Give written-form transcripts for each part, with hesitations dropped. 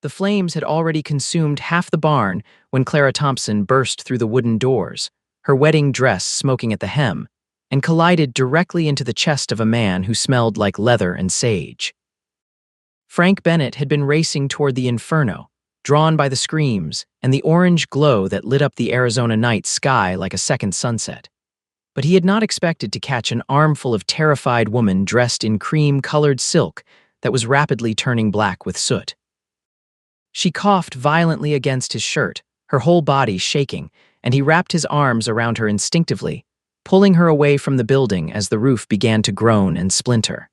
The flames had already consumed half the barn when Clara Thompson burst through the wooden doors, her wedding dress smoking at the hem, and collided directly into the chest of a man who smelled like leather and sage. Frank Bennett had been racing toward the inferno, drawn by the screams and the orange glow that lit up the Arizona night sky like a second sunset. But he had not expected to catch an armful of terrified women dressed in cream-colored silk that was rapidly turning black with soot. She coughed violently against his shirt, her whole body shaking, and he wrapped his arms around her instinctively, pulling her away from the building as the roof began to groan and splinter.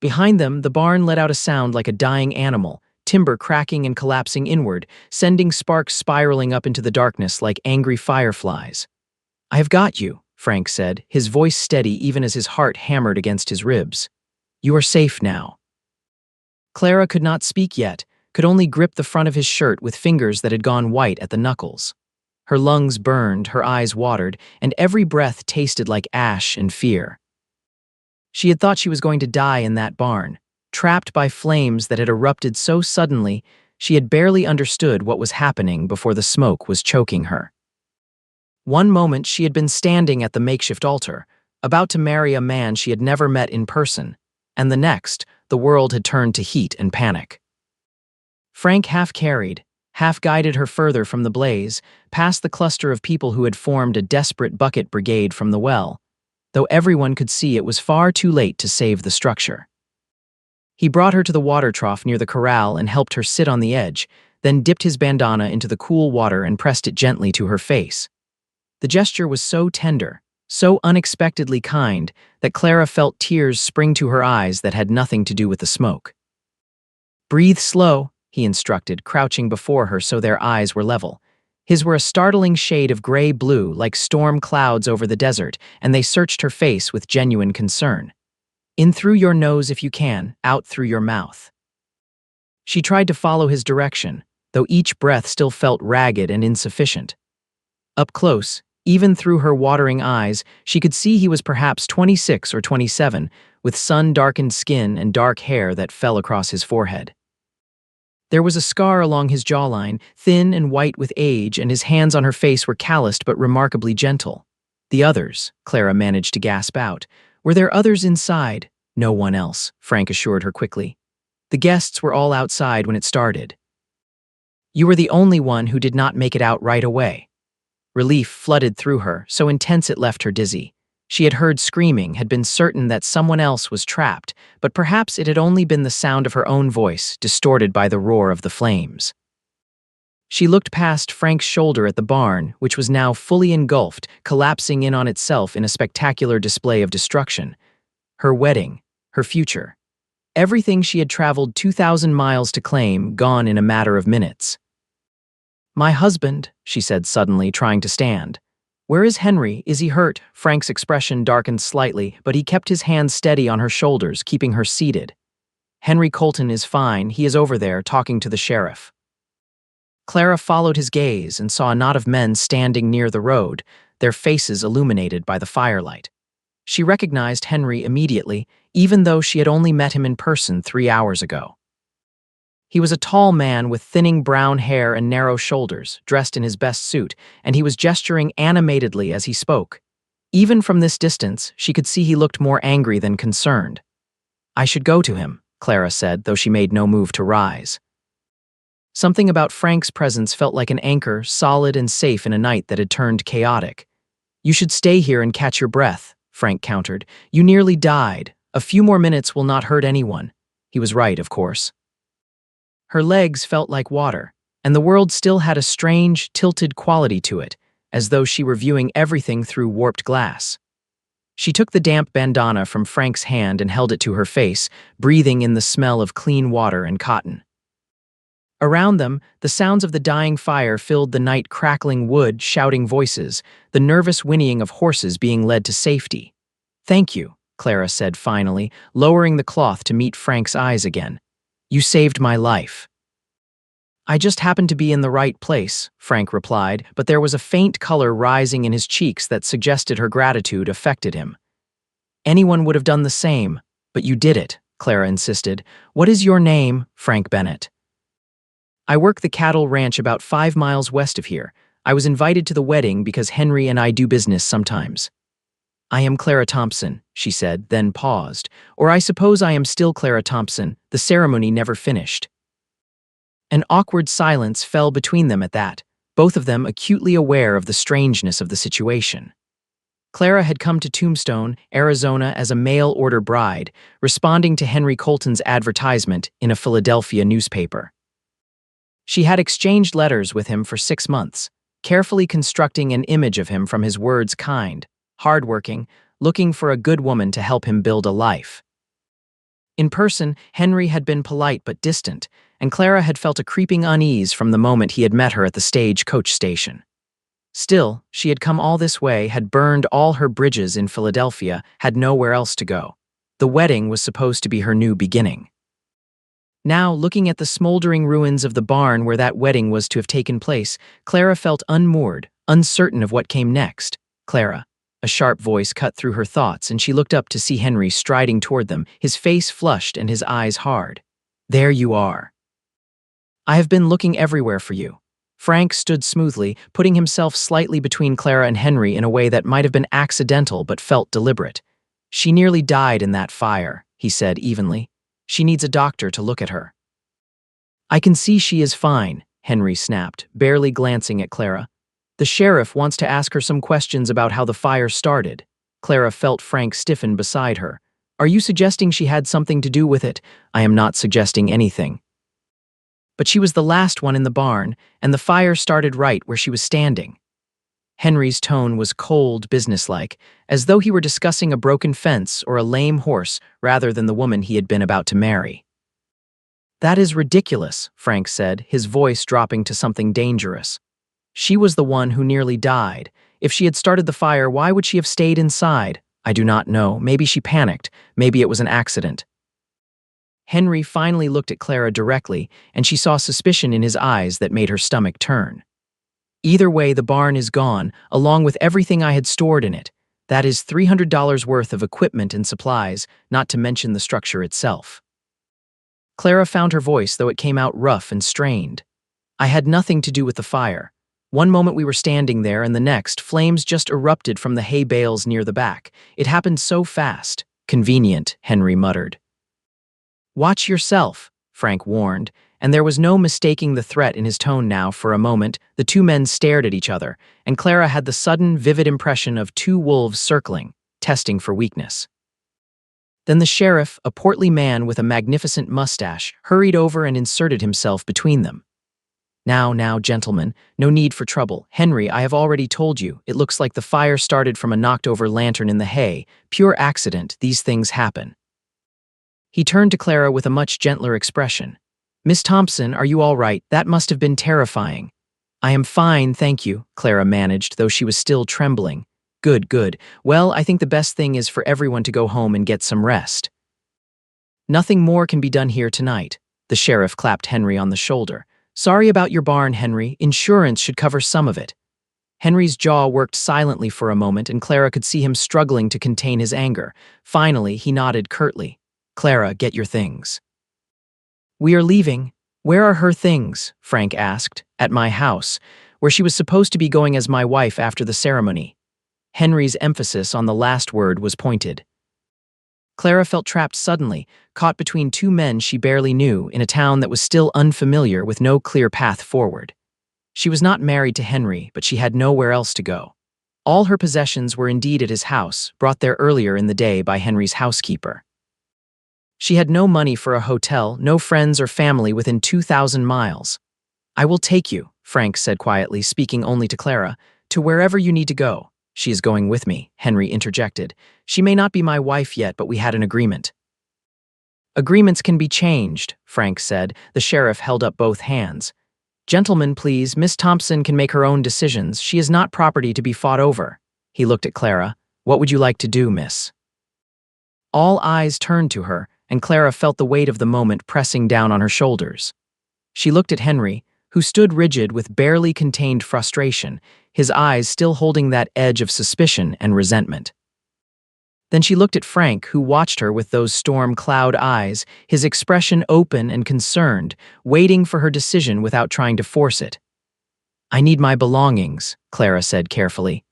Behind them, the barn let out a sound like a dying animal, timber cracking and collapsing inward, sending sparks spiraling up into the darkness like angry fireflies. "I have got you," Frank said, his voice steady even as his heart hammered against his ribs. "You are safe now." Clara could not speak yet, could only grip the front of his shirt with fingers that had gone white at the knuckles. Her lungs burned, her eyes watered, and every breath tasted like ash and fear. She had thought she was going to die in that barn, trapped by flames that had erupted so suddenly she had barely understood what was happening before the smoke was choking her. One moment she had been standing at the makeshift altar, about to marry a man she had never met in person, and the next, the world had turned to heat and panic. Frank half carried, half guided her further from the blaze, past the cluster of people who had formed a desperate bucket brigade from the well, though everyone could see it was far too late to save the structure. He brought her to the water trough near the corral and helped her sit on the edge, then dipped his bandana into the cool water and pressed it gently to her face. The gesture was so tender, so unexpectedly kind, that Clara felt tears spring to her eyes that had nothing to do with the smoke. "Breathe slow," he instructed, crouching before her so their eyes were level. His were a startling shade of gray-blue, like storm clouds over the desert, and they searched her face with genuine concern. "In through your nose if you can, out through your mouth." She tried to follow his direction, though each breath still felt ragged and insufficient. Up close, even through her watering eyes, she could see he was perhaps 26 or 27, with sun-darkened skin and dark hair that fell across his forehead. There was a scar along his jawline, thin and white with age, and his hands on her face were calloused but remarkably gentle. The others, Clara managed to gasp out. Were there others inside? No one else, Frank assured her quickly. The guests were all outside when it started. You were the only one who did not make it out right away. Relief flooded through her, so intense it left her dizzy. She had heard screaming, had been certain that someone else was trapped, but perhaps it had only been the sound of her own voice, distorted by the roar of the flames. She looked past Frank's shoulder at the barn, which was now fully engulfed, collapsing in on itself in a spectacular display of destruction. Her wedding, her future. Everything she had traveled 2,000 miles to claim, gone in a matter of minutes. "My husband," she said suddenly, trying to stand. "Where is Henry? Is he hurt?" Frank's expression darkened slightly, but he kept his hands steady on her shoulders, keeping her seated. "Henry Colton is fine. He is over there, talking to the sheriff." Clara followed his gaze and saw a knot of men standing near the road, their faces illuminated by the firelight. She recognized Henry immediately, even though she had only met him in person 3 hours ago. He was a tall man with thinning brown hair and narrow shoulders, dressed in his best suit, and he was gesturing animatedly as he spoke. Even from this distance, she could see he looked more angry than concerned. "I should go to him," Clara said, though she made no move to rise. Something about Frank's presence felt like an anchor, solid and safe in a night that had turned chaotic. "You should stay here and catch your breath," Frank countered. "You nearly died. A few more minutes will not hurt anyone." He was right, of course. Her legs felt like water, and the world still had a strange, tilted quality to it, as though she were viewing everything through warped glass. She took the damp bandana from Frank's hand and held it to her face, breathing in the smell of clean water and cotton. Around them, the sounds of the dying fire filled the night, crackling wood, shouting voices, the nervous whinnying of horses being led to safety. "Thank you," Clara said finally, lowering the cloth to meet Frank's eyes again. "You saved my life." "I just happened to be in the right place," Frank replied, but there was a faint color rising in his cheeks that suggested her gratitude affected him. "Anyone would have done the same, but you did it," Clara insisted. "What is your name?" "Frank Bennett." I work the cattle ranch about 5 miles west of here. I was invited to the wedding because Henry and I do business sometimes. I am Clara Thompson, she said, then paused. Or I suppose I am still Clara Thompson. The ceremony never finished. An awkward silence fell between them at that, both of them acutely aware of the strangeness of the situation. Clara had come to Tombstone, Arizona as a mail-order bride, responding to Henry Colton's advertisement in a Philadelphia newspaper. She had exchanged letters with him for 6 months, carefully constructing an image of him from his words kind, hardworking, looking for a good woman to help him build a life. In person, Henry had been polite but distant, and Clara had felt a creeping unease from the moment he had met her at the stagecoach station. Still, she had come all this way, had burned all her bridges in Philadelphia, had nowhere else to go. The wedding was supposed to be her new beginning. Now, looking at the smoldering ruins of the barn where that wedding was to have taken place, Clara felt unmoored, uncertain of what came next. Clara. A sharp voice cut through her thoughts, and she looked up to see Henry striding toward them, his face flushed and his eyes hard. There you are. I have been looking everywhere for you. Frank stood smoothly, putting himself slightly between Clara and Henry in a way that might have been accidental but felt deliberate. She nearly died in that fire, he said evenly. She needs a doctor to look at her. I can see she is fine, Henry snapped, barely glancing at Clara. The sheriff wants to ask her some questions about how the fire started. Clara felt Frank stiffen beside her. Are you suggesting she had something to do with it? I am not suggesting anything. But she was the last one in the barn, and the fire started right where she was standing. Henry's tone was cold, businesslike, as though he were discussing a broken fence or a lame horse rather than the woman he had been about to marry. That is ridiculous, Frank said, his voice dropping to something dangerous. She was the one who nearly died. If she had started the fire, why would she have stayed inside? I do not know. Maybe she panicked. Maybe it was an accident. Henry finally looked at Clara directly, and she saw suspicion in his eyes that made her stomach turn. Either way, the barn is gone, along with everything I had stored in it. That is $300 worth of equipment and supplies, not to mention the structure itself. Clara found her voice, though it came out rough and strained. I had nothing to do with the fire. One moment we were standing there, and the next, flames just erupted from the hay bales near the back. It happened so fast. Convenient, Henry muttered. Watch yourself, Frank warned, and there was no mistaking the threat in his tone now. For a moment, the two men stared at each other, and Clara had the sudden, vivid impression of two wolves circling, testing for weakness. Then the sheriff, a portly man with a magnificent mustache, hurried over and inserted himself between them. Now, gentlemen, no need for trouble. Henry, I have already told you, it looks like the fire started from a knocked-over lantern in the hay. Pure accident, these things happen. He turned to Clara with a much gentler expression. Miss Thompson, are you all right? That must have been terrifying. I am fine, thank you, Clara managed, though she was still trembling. Good. Well, I think the best thing is for everyone to go home and get some rest. Nothing more can be done here tonight. The sheriff clapped Henry on the shoulder. Sorry about your barn, Henry. Insurance should cover some of it. Henry's jaw worked silently for a moment, and Clara could see him struggling to contain his anger. Finally, he nodded curtly. Clara, get your things. We are leaving. Where are her things? Frank asked. At my house, where she was supposed to be going as my wife after the ceremony. Henry's emphasis on the last word was pointed. Clara felt trapped suddenly, caught between two men she barely knew in a town that was still unfamiliar with no clear path forward. She was not married to Henry, but she had nowhere else to go. All her possessions were indeed at his house, brought there earlier in the day by Henry's housekeeper. She had no money for a hotel, no friends or family within 2,000 miles. I will take you, Frank said quietly, speaking only to Clara, to wherever you need to go. She is going with me, Henry interjected. She may not be my wife yet, but we had an agreement. Agreements can be changed, Frank said. The sheriff held up both hands. Gentlemen, please, Miss Thompson can make her own decisions. She is not property to be fought over. He looked at Clara. What would you like to do, miss? All eyes turned to her, and Clara felt the weight of the moment pressing down on her shoulders. She looked at Henry, who stood rigid with barely contained frustration, his eyes still holding that edge of suspicion and resentment. Then she looked at Frank, who watched her with those storm cloud eyes, his expression open and concerned, waiting for her decision without trying to force it. "I need my belongings," Clara said carefully.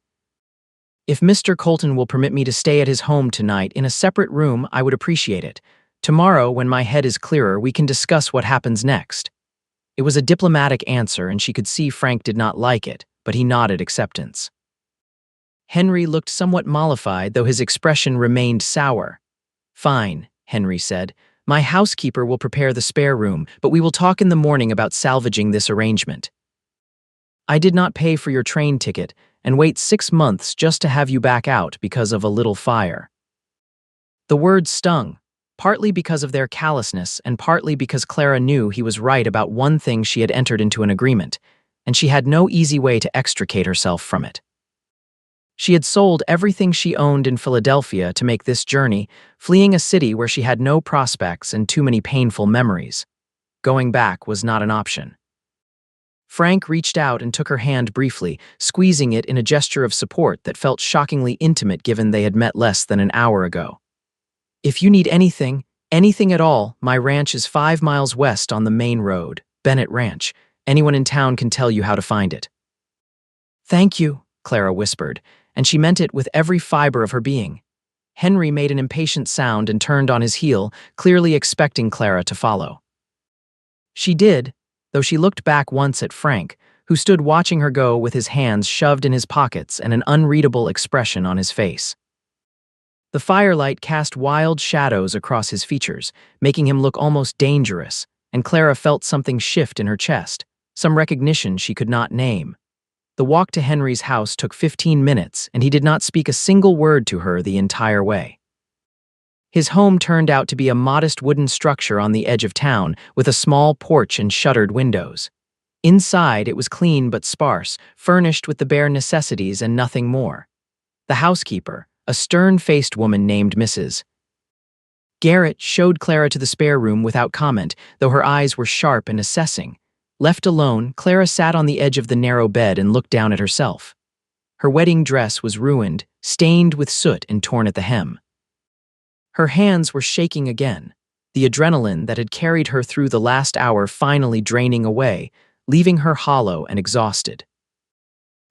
"If Mr. Colton will permit me to stay at his home tonight in a separate room, I would appreciate it. Tomorrow, when my head is clearer, we can discuss what happens next." It was a diplomatic answer, and she could see Frank did not like it, but he nodded acceptance. Henry looked somewhat mollified, though his expression remained sour. "Fine," Henry said. "My housekeeper will prepare the spare room, but we will talk in the morning about salvaging this arrangement. I did not pay for your train ticket and wait 6 months just to have you back out because of a little fire." The words stung, partly because of their callousness and partly because Clara knew he was right about one thing. She had entered into an agreement, and she had no easy way to extricate herself from it. She had sold everything she owned in Philadelphia to make this journey, fleeing a city where she had no prospects and too many painful memories. Going back was not an option. Frank reached out and took her hand briefly, squeezing it in a gesture of support that felt shockingly intimate given they had met less than an hour ago. "If you need anything, anything at all, my ranch is 5 miles west on the main road, Bennett Ranch. Anyone in town can tell you how to find it." "Thank you," Clara whispered, and she meant it with every fiber of her being. Henry made an impatient sound and turned on his heel, clearly expecting Clara to follow. She did, though she looked back once at Frank, who stood watching her go with his hands shoved in his pockets and an unreadable expression on his face. The firelight cast wild shadows across his features, making him look almost dangerous, and Clara felt something shift in her chest, some recognition she could not name. The walk to Henry's house took 15 minutes, and he did not speak a single word to her the entire way. His home turned out to be a modest wooden structure on the edge of town, with a small porch and shuttered windows. Inside, it was clean but sparse, furnished with the bare necessities and nothing more. The housekeeper, a stern-faced woman named Mrs. Garrett, showed Clara to the spare room without comment, though her eyes were sharp and assessing. Left alone, Clara sat on the edge of the narrow bed and looked down at herself. Her wedding dress was ruined, stained with soot and torn at the hem. Her hands were shaking again, the adrenaline that had carried her through the last hour finally draining away, leaving her hollow and exhausted.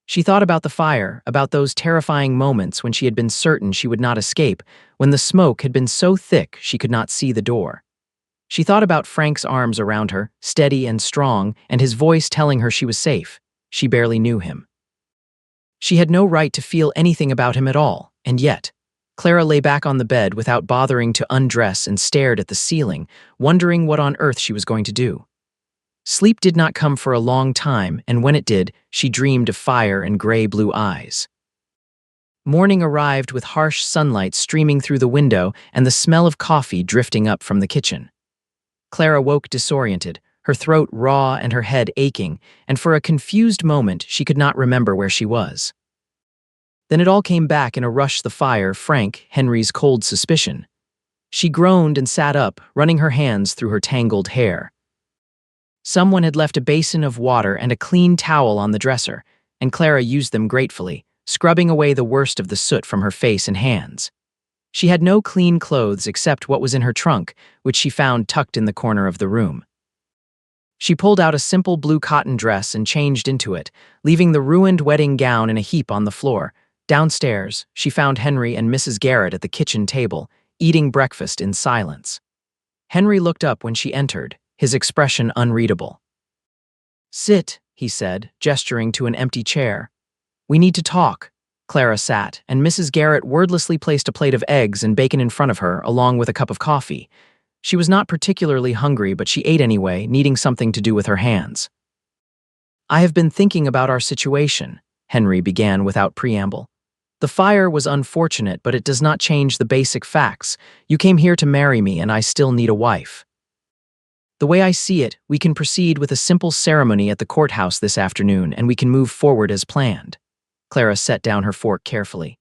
She thought about the fire, about those terrifying moments when she had been certain she would not escape, when the smoke had been so thick she could not see the door. She thought about Frank's arms around her, steady and strong, and his voice telling her she was safe. She barely knew him. She had no right to feel anything about him at all, and yet, Clara lay back on the bed without bothering to undress and stared at the ceiling, wondering what on earth she was going to do. Sleep did not come for a long time, and when it did, she dreamed of fire and gray-blue eyes. Morning arrived with harsh sunlight streaming through the window and the smell of coffee drifting up from the kitchen. Clara woke disoriented, her throat raw and her head aching, and for a confused moment she could not remember where she was. Then it all came back in a rush: the fire, Frank, Henry's cold suspicion. She groaned and sat up, running her hands through her tangled hair. Someone had left a basin of water and a clean towel on the dresser, and Clara used them gratefully, scrubbing away the worst of the soot from her face and hands. She had no clean clothes except what was in her trunk, which she found tucked in the corner of the room. She pulled out a simple blue cotton dress and changed into it, leaving the ruined wedding gown in a heap on the floor. Downstairs, she found Henry and Mrs. Garrett at the kitchen table, eating breakfast in silence. Henry looked up when she entered, his expression unreadable. "Sit," he said, gesturing to an empty chair. "We need to talk." Clara sat, and Mrs. Garrett wordlessly placed a plate of eggs and bacon in front of her, along with a cup of coffee. She was not particularly hungry, but she ate anyway, needing something to do with her hands. "I have been thinking about our situation," Henry began without preamble. "The fire was unfortunate, but it does not change the basic facts. You came here to marry me, and I still need a wife. The way I see it, we can proceed with a simple ceremony at the courthouse this afternoon, and we can move forward as planned." Clara set down her fork carefully.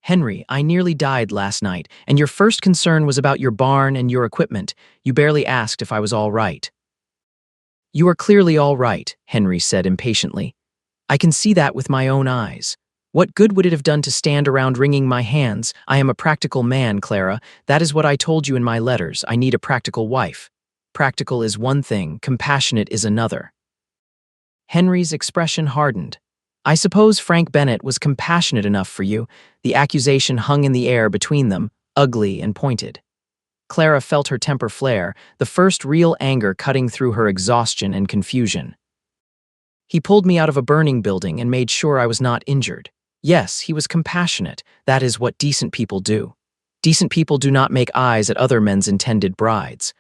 "Henry, I nearly died last night, and your first concern was about your barn and your equipment. You barely asked if I was all right." "You are clearly all right," Henry said impatiently. "I can see that with my own eyes. What good would it have done to stand around wringing my hands? I am a practical man, Clara. That is what I told you in my letters. I need a practical wife. Practical is one thing, compassionate is another. Henry's expression hardened. I suppose Frank Bennett was compassionate enough for you. The accusation hung in the air between them, ugly and pointed. Clara felt her temper flare, the first real anger cutting through her exhaustion and confusion. He pulled me out of a burning building and made sure I was not injured. Yes, he was compassionate. That is what decent people do. Decent people do not make eyes at other men's intended brides.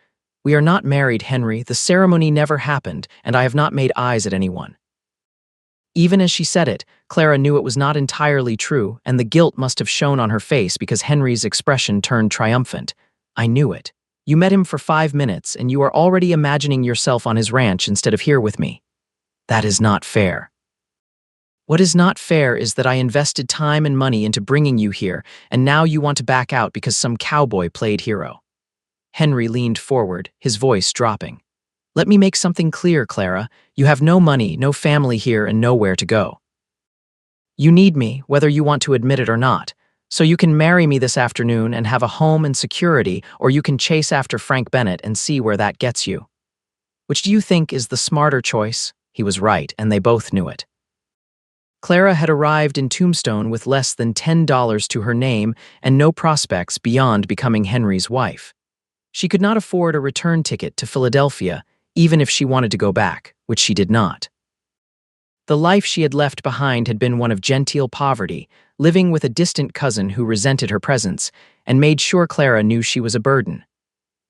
We are not married, Henry. The ceremony never happened, and I have not made eyes at anyone. Even as she said it, Clara knew it was not entirely true, and the guilt must have shown on her face because Henry's expression turned triumphant. I knew it. You met him for 5 minutes, and you are already imagining yourself on his ranch instead of here with me. That is not fair. What is not fair is that I invested time and money into bringing you here, and now you want to back out because some cowboy played hero. Henry leaned forward, his voice dropping. Let me make something clear, Clara. You have no money, no family here, and nowhere to go. You need me, whether you want to admit it or not. So you can marry me this afternoon and have a home and security, or you can chase after Frank Bennett and see where that gets you. Which do you think is the smarter choice? He was right, and they both knew it. Clara had arrived in Tombstone with less than $10 to her name and no prospects beyond becoming Henry's wife. She could not afford a return ticket to Philadelphia, even if she wanted to go back, which she did not. The life she had left behind had been one of genteel poverty, living with a distant cousin who resented her presence and made sure Clara knew she was a burden.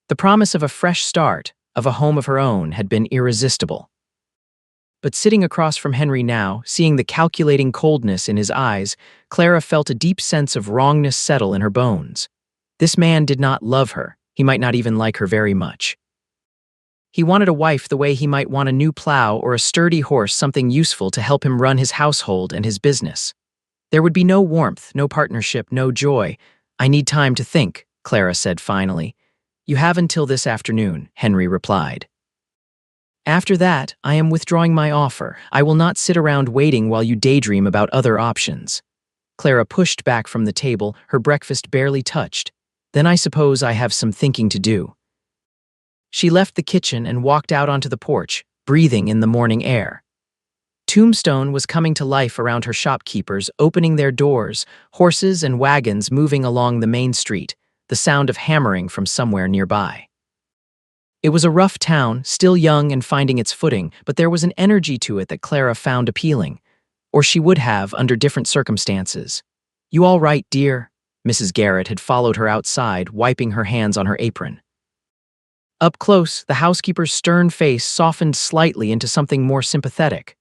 The promise of a fresh start, of a home of her own, had been irresistible. But sitting across from Henry now, seeing the calculating coldness in his eyes, Clara felt a deep sense of wrongness settle in her bones. This man did not love her. He might not even like her very much. He wanted a wife the way he might want a new plow or a sturdy horse, something useful to help him run his household and his business. There would be no warmth, no partnership, no joy. I need time to think, Clara said finally. You have until this afternoon, Henry replied. After that, I am withdrawing my offer. I will not sit around waiting while you daydream about other options. Clara pushed back from the table, her breakfast barely touched. Then I suppose I have some thinking to do. She left the kitchen and walked out onto the porch, breathing in the morning air. Tombstone was coming to life around her shopkeepers, opening their doors, horses and wagons moving along the main street, the sound of hammering from somewhere nearby. It was a rough town, still young and finding its footing, but there was an energy to it that Clara found appealing. Or she would have under different circumstances. You all right, dear? Mrs. Garrett had followed her outside, wiping her hands on her apron. Up close, the housekeeper's stern face softened slightly into something more sympathetic.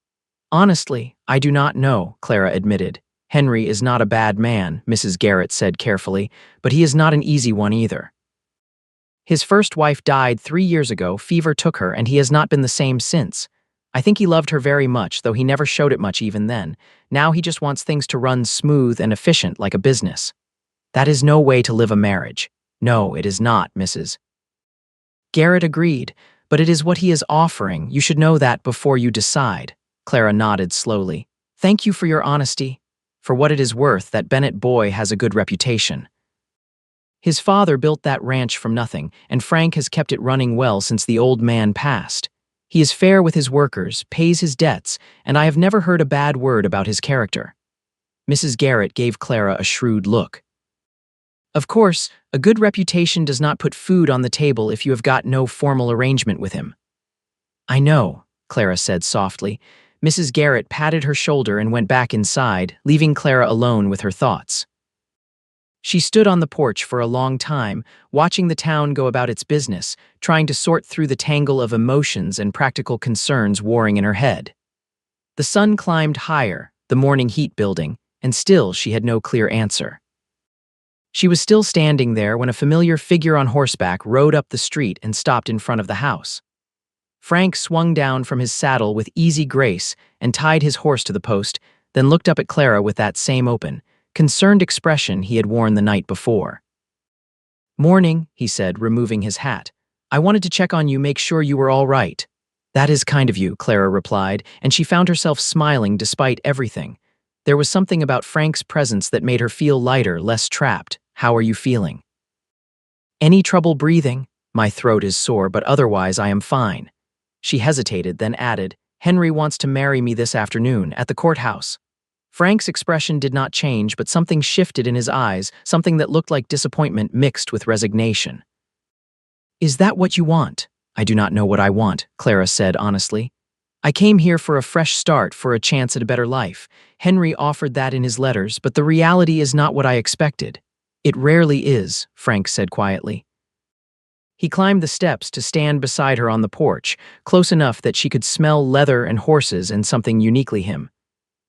Honestly, I do not know, Clara admitted. Henry is not a bad man, Mrs. Garrett said carefully, but he is not an easy one either. His first wife died 3 years ago, fever took her, and he has not been the same since. I think he loved her very much, though he never showed it much even then. Now he just wants things to run smooth and efficient like a business. That is no way to live a marriage. No, it is not, Mrs. Garrett agreed, but it is what he is offering. You should know that before you decide. Clara nodded slowly. Thank you for your honesty. For what it is worth, that Bennett boy has a good reputation. His father built that ranch from nothing, and Frank has kept it running well since the old man passed. He is fair with his workers, pays his debts, and I have never heard a bad word about his character. Mrs. Garrett gave Clara a shrewd look. Of course, a good reputation does not put food on the table if you have got no formal arrangement with him. I know, Clara said softly. Mrs. Garrett patted her shoulder and went back inside, leaving Clara alone with her thoughts. She stood on the porch for a long time, watching the town go about its business, trying to sort through the tangle of emotions and practical concerns warring in her head. The sun climbed higher, the morning heat building, and still she had no clear answer. She was still standing there when a familiar figure on horseback rode up the street and stopped in front of the house. Frank swung down from his saddle with easy grace and tied his horse to the post, then looked up at Clara with that same open, concerned expression he had worn the night before. Morning, he said, removing his hat. I wanted to check on you, make sure you were all right. That is kind of you, Clara replied, and she found herself smiling despite everything. There was something about Frank's presence that made her feel lighter, less trapped. How are you feeling? Any trouble breathing? My throat is sore, but otherwise I am fine. She hesitated, then added, Henry wants to marry me this afternoon at the courthouse. Frank's expression did not change, but something shifted in his eyes, something that looked like disappointment mixed with resignation. Is that what you want? I do not know what I want, Clara said honestly. I came here for a fresh start, for a chance at a better life. Henry offered that in his letters, but the reality is not what I expected. It rarely is, Frank said quietly. He climbed the steps to stand beside her on the porch, close enough that she could smell leather and horses and something uniquely him.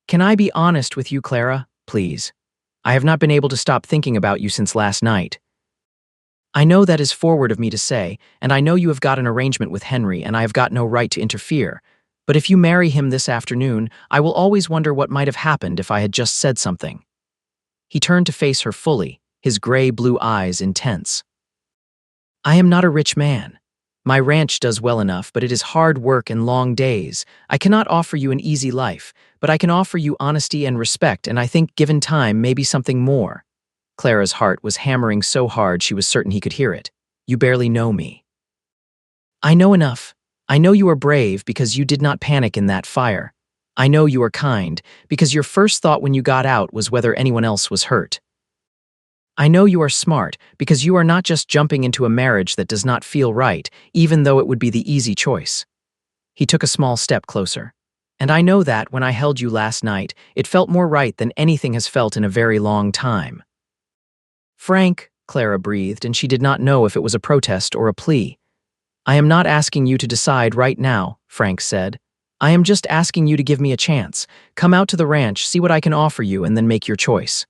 Can I be honest with you, Clara? Please. I have not been able to stop thinking about you since last night. I know that is forward of me to say, and I know you have got an arrangement with Henry, and I have got no right to interfere. But if you marry him this afternoon, I will always wonder what might have happened if I had just said something. He turned to face her fully, his gray-blue eyes intense. I am not a rich man. My ranch does well enough, but it is hard work and long days. I cannot offer you an easy life, but I can offer you honesty and respect, and I think, given time, maybe something more. Clara's heart was hammering so hard she was certain he could hear it. You barely know me. I know enough. I know you are brave because you did not panic in that fire. I know you are kind because your first thought when you got out was whether anyone else was hurt. I know you are smart because you are not just jumping into a marriage that does not feel right, even though it would be the easy choice. He took a small step closer. And I know that when I held you last night, it felt more right than anything has felt in a very long time. Frank, Clara breathed, and she did not know if it was a protest or a plea. I am not asking you to decide right now, Frank said. I am just asking you to give me a chance. Come out to the ranch, see what I can offer you, and then make your choice.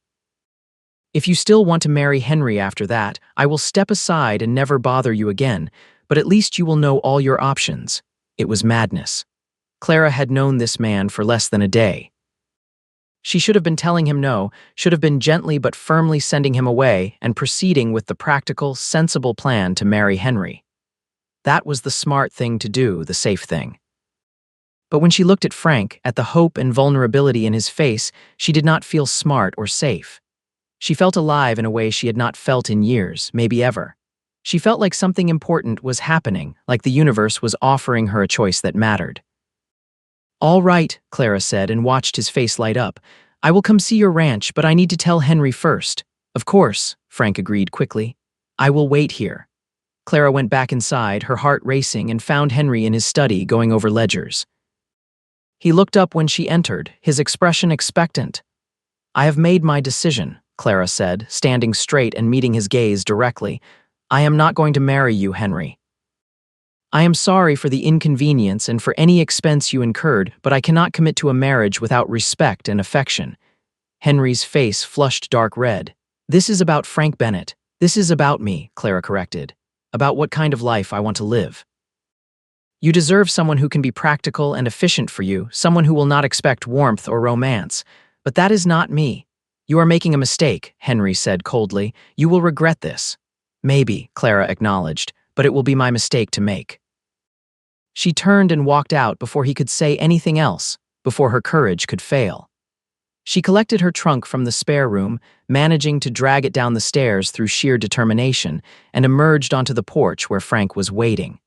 If you still want to marry Henry after that, I will step aside and never bother you again, but at least you will know all your options. It was madness. Clara had known this man for less than a day. She should have been telling him no, should have been gently but firmly sending him away and proceeding with the practical, sensible plan to marry Henry. That was the smart thing to do, the safe thing. But when she looked at Frank, at the hope and vulnerability in his face, she did not feel smart or safe. She felt alive in a way she had not felt in years, maybe ever. She felt like something important was happening, like the universe was offering her a choice that mattered. All right, Clara said and watched his face light up. I will come see your ranch, but I need to tell Henry first. Of course, Frank agreed quickly. I will wait here. Clara went back inside, her heart racing, and found Henry in his study going over ledgers. He looked up when she entered, his expression expectant. I have made my decision, Clara said, standing straight and meeting his gaze directly. I am not going to marry you, Henry. I am sorry for the inconvenience and for any expense you incurred, but I cannot commit to a marriage without respect and affection. Henry's face flushed dark red. This is about Frank Bennett. This is about me, Clara corrected. About what kind of life I want to live. You deserve someone who can be practical and efficient for you, someone who will not expect warmth or romance. But that is not me. You are making a mistake, Henry said coldly. You will regret this. Maybe, Clara acknowledged, but it will be my mistake to make. She turned and walked out before he could say anything else, before her courage could fail. She collected her trunk from the spare room, managing to drag it down the stairs through sheer determination, and emerged onto the porch where Frank was waiting.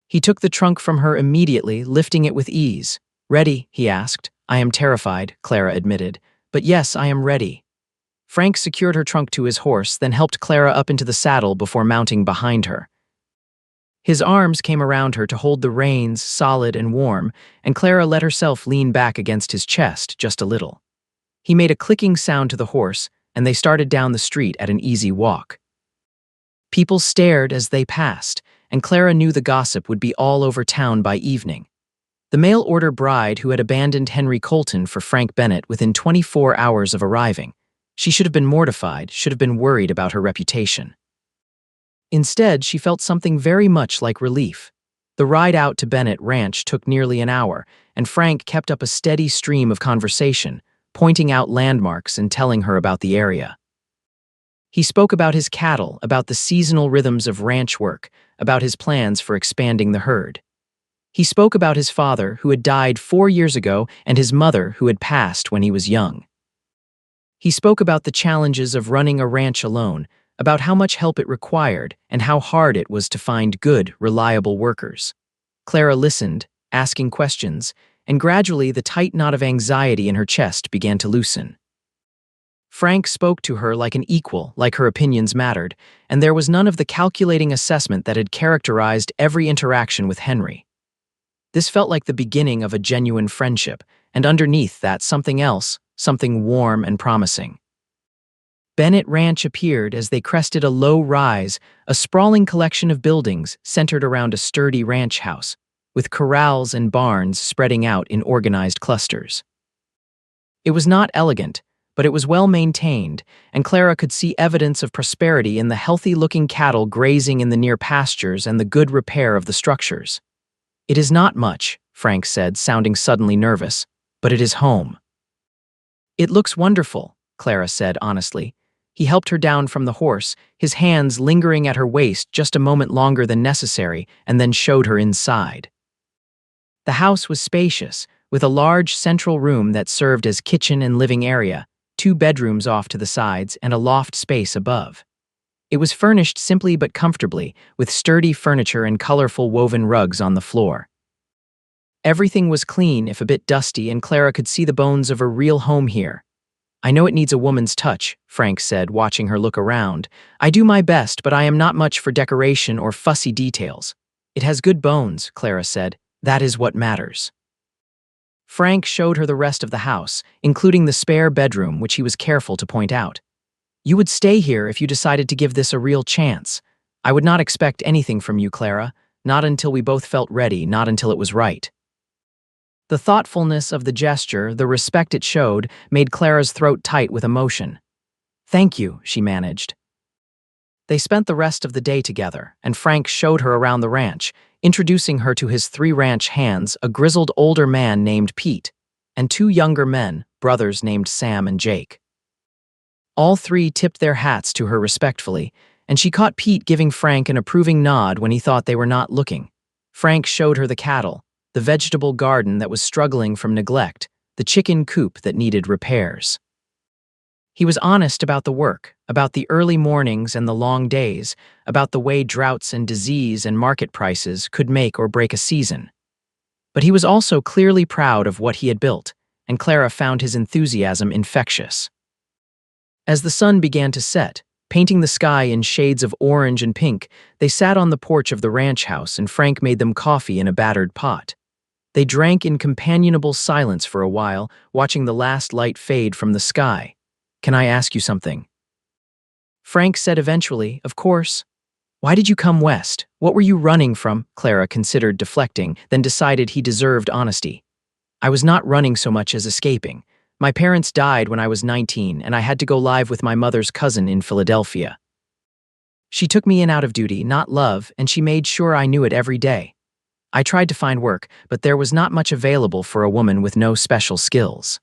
He took the trunk from her immediately, lifting it with ease. Ready? He asked. I am terrified, Clara admitted. But yes, I am ready. Frank secured her trunk to his horse, then helped Clara up into the saddle before mounting behind her. His arms came around her to hold the reins solid and warm, and Clara let herself lean back against his chest just a little. He made a clicking sound to the horse, and they started down the street at an easy walk. People stared as they passed, and Clara knew the gossip would be all over town by evening. The mail-order bride who had abandoned Henry Colton for Frank Bennett within 24 hours of arriving. She should have been mortified, should have been worried about her reputation. Instead, she felt something very much like relief. The ride out to Bennett Ranch took nearly an hour, and Frank kept up a steady stream of conversation, pointing out landmarks and telling her about the area. He spoke about his cattle, about the seasonal rhythms of ranch work, about his plans for expanding the herd. He spoke about his father, who had died 4 years ago, and his mother, who had passed when he was young. He spoke about the challenges of running a ranch alone, about how much help it required, and how hard it was to find good, reliable workers. Clara listened, asking questions, and gradually the tight knot of anxiety in her chest began to loosen. Frank spoke to her like an equal, like her opinions mattered, and there was none of the calculating assessment that had characterized every interaction with Henry. This felt like the beginning of a genuine friendship, and underneath that something else, something warm and promising. Bennett Ranch appeared as they crested a low rise, a sprawling collection of buildings centered around a sturdy ranch house, with corrals and barns spreading out in organized clusters. It was not elegant, but it was well maintained, and Clara could see evidence of prosperity in the healthy-looking cattle grazing in the near pastures and the good repair of the structures. "It is not much," Frank said, sounding suddenly nervous, "but it is home." "It looks wonderful," Clara said honestly. He helped her down from the horse, his hands lingering at her waist just a moment longer than necessary, and then showed her inside. The house was spacious, with a large central room that served as kitchen and living area, 2 bedrooms off to the sides, and a loft space above. It was furnished simply but comfortably, with sturdy furniture and colorful woven rugs on the floor. Everything was clean, if a bit dusty, and Clara could see the bones of a real home here. "I know it needs a woman's touch," Frank said, watching her look around. "I do my best, but I am not much for decoration or fussy details." "It has good bones," Clara said. "That is what matters." Frank showed her the rest of the house, including the spare bedroom, which he was careful to point out. "You would stay here if you decided to give this a real chance. I would not expect anything from you, Clara, not until we both felt ready, not until it was right." The thoughtfulness of the gesture, the respect it showed, made Clara's throat tight with emotion. "Thank you," she managed. They spent the rest of the day together, and Frank showed her around the ranch, introducing her to his 3 ranch hands, a grizzled older man named Pete, and 2 younger men, brothers named Sam and Jake. All 3 tipped their hats to her respectfully, and she caught Pete giving Frank an approving nod when he thought they were not looking. Frank showed her the cattle, the vegetable garden that was struggling from neglect, the chicken coop that needed repairs. He was honest about the work, about the early mornings and the long days, about the way droughts and disease and market prices could make or break a season. But he was also clearly proud of what he had built, and Clara found his enthusiasm infectious. As the sun began to set, painting the sky in shades of orange and pink, they sat on the porch of the ranch house and Frank made them coffee in a battered pot. They drank in companionable silence for a while, watching the last light fade from the sky. "Can I ask you something?" Frank said eventually, "Of course." "Why did you come west? What were you running from?" Clara considered deflecting, then decided he deserved honesty. "I was not running so much as escaping. My parents died when I was 19, and I had to go live with my mother's cousin in Philadelphia. She took me in out of duty, not love, and she made sure I knew it every day. I tried to find work, but there was not much available for a woman with no special skills.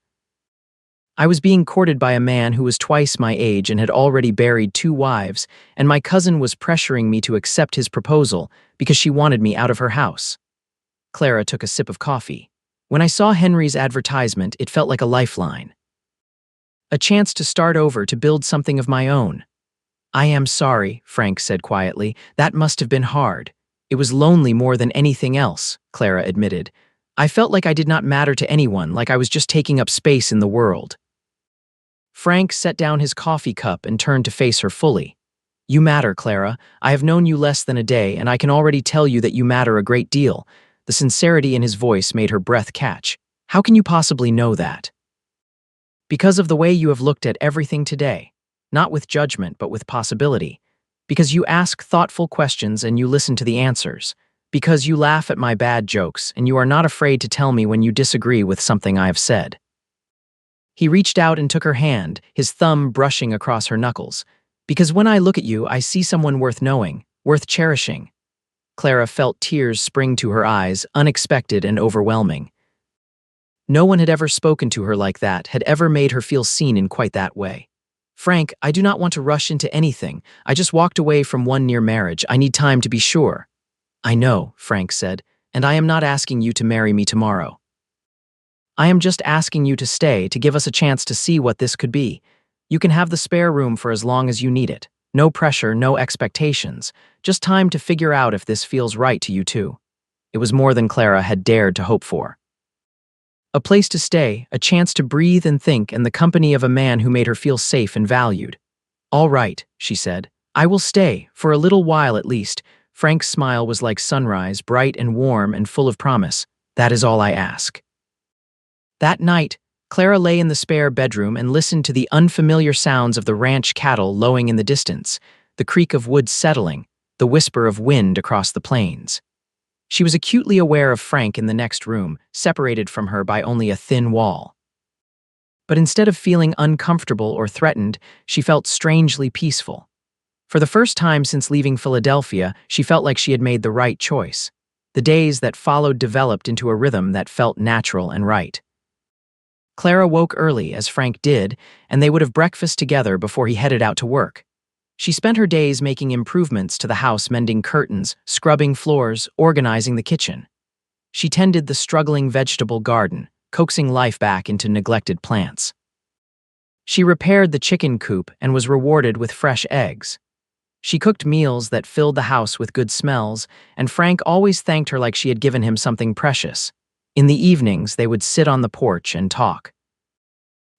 I was being courted by a man who was twice my age and had already buried 2 wives, and my cousin was pressuring me to accept his proposal because she wanted me out of her house." Clara took a sip of coffee. "When I saw Henry's advertisement, it felt like a lifeline. A chance to start over, to build something of my own." "I am sorry," Frank said quietly. "That must have been hard." "It was lonely more than anything else," Clara admitted. "I felt like I did not matter to anyone, like I was just taking up space in the world." Frank set down his coffee cup and turned to face her fully. "You matter, Clara. I have known you less than a day, and I can already tell you that you matter a great deal." The sincerity in his voice made her breath catch. "How can you possibly know that?" "Because of the way you have looked at everything today. Not with judgment, but with possibility. Because you ask thoughtful questions and you listen to the answers. Because you laugh at my bad jokes and you are not afraid to tell me when you disagree with something I have said." He reached out and took her hand, his thumb brushing across her knuckles. "Because when I look at you, I see someone worth knowing, worth cherishing." Clara felt tears spring to her eyes, unexpected and overwhelming. No one had ever spoken to her like that, had ever made her feel seen in quite that way. "Frank, I do not want to rush into anything. I just walked away from one near marriage. I need time to be sure." "I know," Frank said. and I am not asking you to marry me tomorrow. I am just asking you to stay to give us a chance to see what this could be. You can have the spare room for as long as you need it. No pressure, no expectations. Just time to figure out if this feels right to you too. It was more than Clara had dared to hope for. A place to stay, a chance to breathe and think, and the company of a man who made her feel safe and valued. All right, she said. I will stay, for a little while at least. Frank's smile was like sunrise, bright and warm and full of promise. That is all I ask. That night, Clara lay in the spare bedroom and listened to the unfamiliar sounds of the ranch cattle lowing in the distance, the creak of wood settling, the whisper of wind across the plains. She was acutely aware of Frank in the next room, separated from her by only a thin wall. But instead of feeling uncomfortable or threatened, she felt strangely peaceful. For the first time since leaving Philadelphia, she felt like she had made the right choice. The days that followed developed into a rhythm that felt natural and right. Clara woke early, as Frank did, and they would have breakfast together before he headed out to work. She spent her days making improvements to the house, mending curtains, scrubbing floors, organizing the kitchen. She tended the struggling vegetable garden, coaxing life back into neglected plants. She repaired the chicken coop and was rewarded with fresh eggs. She cooked meals that filled the house with good smells, and Frank always thanked her like she had given him something precious. In the evenings, they would sit on the porch and talk.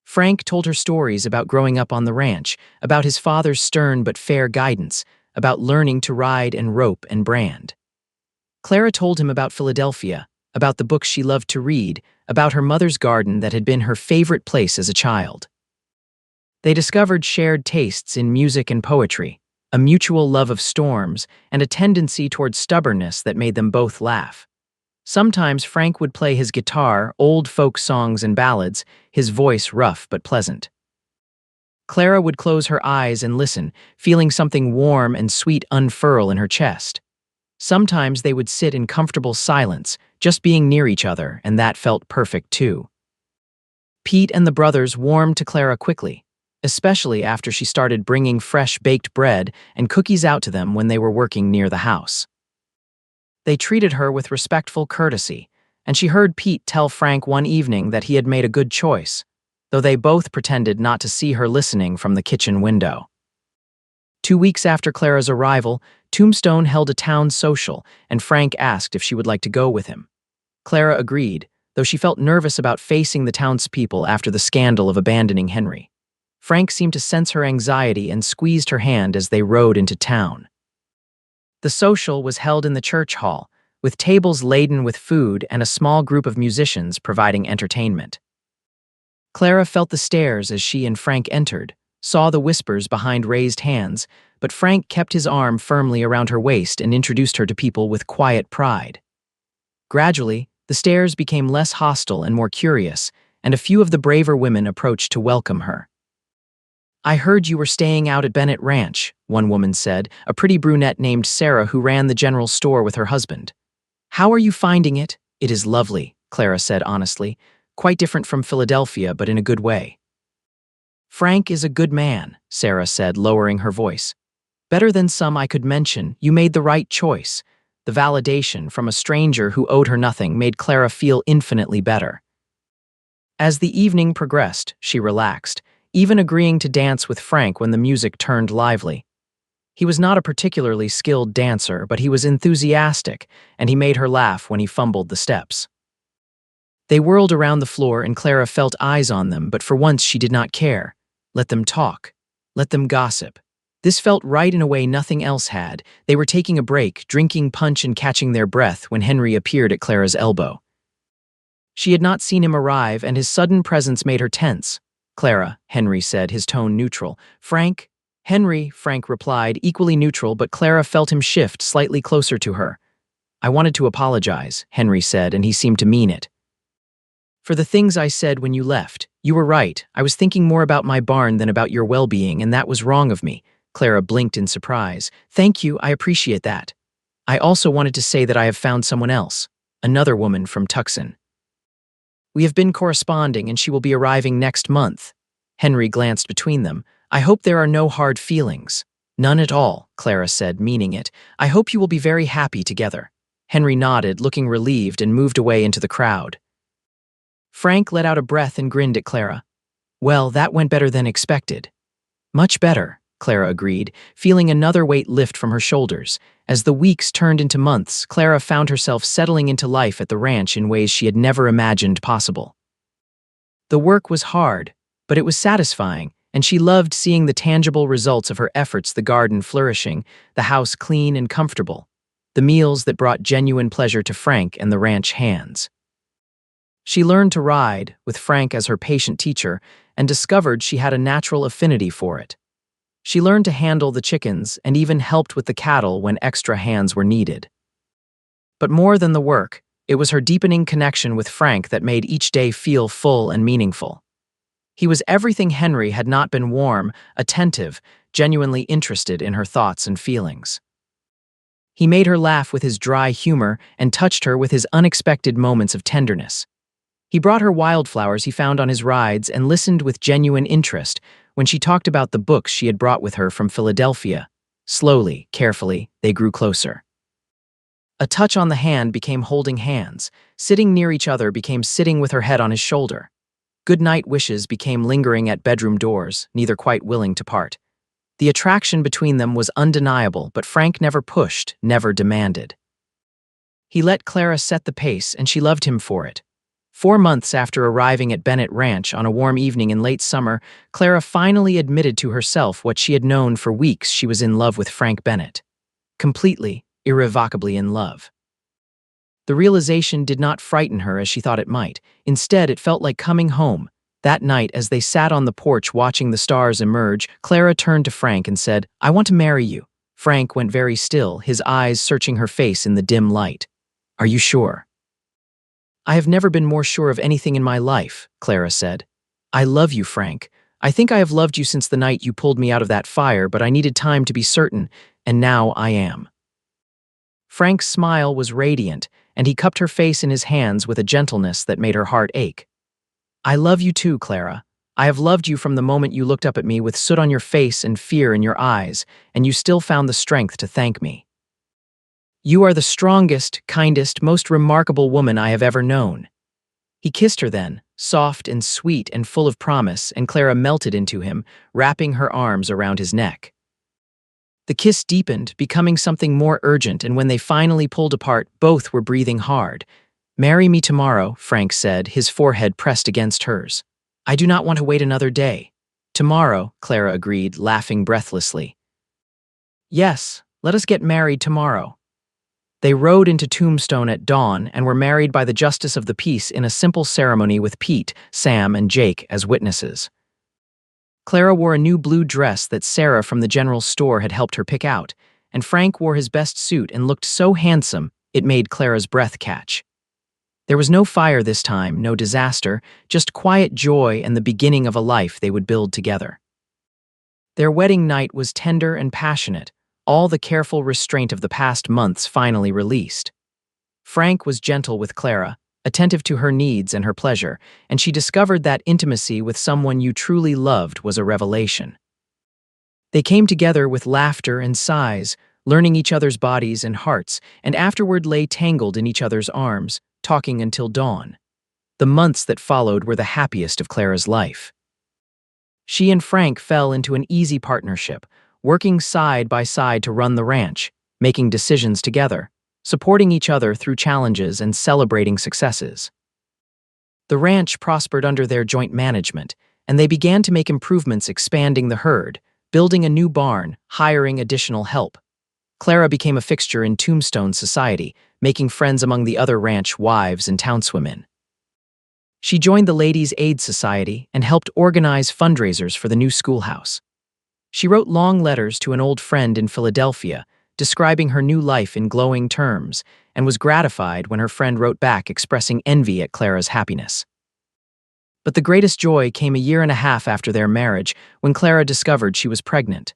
Frank told her stories about growing up on the ranch, about his father's stern but fair guidance, about learning to ride and rope and brand. Clara told him about Philadelphia, about the books she loved to read, about her mother's garden that had been her favorite place as a child. They discovered shared tastes in music and poetry, a mutual love of storms, and a tendency toward stubbornness that made them both laugh. Sometimes Frank would play his guitar, old folk songs and ballads, his voice rough but pleasant. Clara would close her eyes and listen, feeling something warm and sweet unfurl in her chest. Sometimes they would sit in comfortable silence, just being near each other, and that felt perfect too. Pete and the brothers warmed to Clara quickly, especially after she started bringing fresh baked bread and cookies out to them when they were working near the house. They treated her with respectful courtesy, and she heard Pete tell Frank one evening that he had made a good choice, though they both pretended not to see her listening from the kitchen window. 2 weeks after Clara's arrival, Tombstone held a town social, and Frank asked if she would like to go with him. Clara agreed, though she felt nervous about facing the townspeople after the scandal of abandoning Henry. Frank seemed to sense her anxiety and squeezed her hand as they rode into town. The social was held in the church hall, with tables laden with food and a small group of musicians providing entertainment. Clara felt the stares as she and Frank entered, saw the whispers behind raised hands, but Frank kept his arm firmly around her waist and introduced her to people with quiet pride. Gradually, the stares became less hostile and more curious, and a few of the braver women approached to welcome her. I heard you were staying out at Bennett Ranch, one woman said, a pretty brunette named Sarah who ran the general store with her husband. How are you finding it? It is lovely, Clara said honestly, quite different from Philadelphia, but in a good way. Frank is a good man, Sarah said, lowering her voice. Better than some I could mention. You made the right choice. The validation from a stranger who owed her nothing made Clara feel infinitely better. As the evening progressed, she relaxed, even agreeing to dance with Frank when the music turned lively. He was not a particularly skilled dancer, but he was enthusiastic, and he made her laugh when he fumbled the steps. They whirled around the floor and Clara felt eyes on them, but for once she did not care. Let them talk. Let them gossip. This felt right in a way nothing else had. They were taking a break, drinking punch and catching their breath when Henry appeared at Clara's elbow. She had not seen him arrive, and his sudden presence made her tense. Clara, Henry said, his tone neutral. Frank? Henry, Frank replied, equally neutral, but Clara felt him shift slightly closer to her. I wanted to apologize, Henry said, and he seemed to mean it. For the things I said when you left. You were right. I was thinking more about my barn than about your well-being, and that was wrong of me. Clara blinked in surprise. Thank you, I appreciate that. I also wanted to say that I have found someone else, another woman from Tucson. We have been corresponding, and she will be arriving next month. Henry glanced between them. I hope there are no hard feelings. None at all, Clara said, meaning it. I hope you will be very happy together. Henry nodded, looking relieved, and moved away into the crowd. Frank let out a breath and grinned at Clara. Well, that went better than expected. Much better, Clara agreed, feeling another weight lift from her shoulders. As the weeks turned into months, Clara found herself settling into life at the ranch in ways she had never imagined possible. The work was hard, but it was satisfying, and she loved seeing the tangible results of her efforts: the garden flourishing, the house clean and comfortable, the meals that brought genuine pleasure to Frank and the ranch hands. She learned to ride, with Frank as her patient teacher, and discovered she had a natural affinity for it. She learned to handle the chickens and even helped with the cattle when extra hands were needed. But more than the work, it was her deepening connection with Frank that made each day feel full and meaningful. He was everything Henry had not been: warm, attentive, genuinely interested in her thoughts and feelings. He made her laugh with his dry humor and touched her with his unexpected moments of tenderness. He brought her wildflowers he found on his rides and listened with genuine interest when she talked about the books she had brought with her from Philadelphia. Slowly, carefully, they grew closer. A touch on the hand became holding hands. Sitting near each other became sitting with her head on his shoulder. Good-night wishes became lingering at bedroom doors, neither quite willing to part. The attraction between them was undeniable, but Frank never pushed, never demanded. He let Clara set the pace, and she loved him for it. 4 months after arriving at Bennett Ranch on a warm evening in late summer, Clara finally admitted to herself what she had known for weeks: she was in love with Frank Bennett. Completely, irrevocably in love. The realization did not frighten her as she thought it might. Instead, it felt like coming home. That night, as they sat on the porch watching the stars emerge, Clara turned to Frank and said, "I want to marry you." Frank went very still, his eyes searching her face in the dim light. "Are you sure?" "I have never been more sure of anything in my life," Clara said. "I love you, Frank. I think I have loved you since the night you pulled me out of that fire, but I needed time to be certain, and now I am." Frank's smile was radiant, and he cupped her face in his hands with a gentleness that made her heart ache. "I love you too, Clara. I have loved you from the moment you looked up at me with soot on your face and fear in your eyes, and you still found the strength to thank me. You are the strongest, kindest, most remarkable woman I have ever known." He kissed her then, soft and sweet and full of promise, and Clara melted into him, wrapping her arms around his neck. The kiss deepened, becoming something more urgent, and when they finally pulled apart, both were breathing hard. "Marry me tomorrow," Frank said, his forehead pressed against hers. "I do not want to wait another day." "Tomorrow," Clara agreed, laughing breathlessly. "Yes, let us get married tomorrow." They rode into Tombstone at dawn and were married by the Justice of the Peace in a simple ceremony with Pete, Sam, and Jake as witnesses. Clara wore a new blue dress that Sarah from the general store had helped her pick out, and Frank wore his best suit and looked so handsome it made Clara's breath catch. There was no fire this time, no disaster, just quiet joy and the beginning of a life they would build together. Their wedding night was tender and passionate, all the careful restraint of the past months finally released. Frank was gentle with Clara, attentive to her needs and her pleasure, and she discovered that intimacy with someone you truly loved was a revelation. They came together with laughter and sighs, learning each other's bodies and hearts, and afterward lay tangled in each other's arms, talking until dawn. The months that followed were the happiest of Clara's life. She and Frank fell into an easy partnership, working side by side to run the ranch, making decisions together, supporting each other through challenges and celebrating successes. The ranch prospered under their joint management, and they began to make improvements, expanding the herd, building a new barn, hiring additional help. Clara became a fixture in Tombstone society, making friends among the other ranch wives and townswomen. She joined the Ladies' Aid Society and helped organize fundraisers for the new schoolhouse. She wrote long letters to an old friend in Philadelphia, describing her new life in glowing terms, and was gratified when her friend wrote back expressing envy at Clara's happiness. But the greatest joy came a year and a half after their marriage, when Clara discovered she was pregnant.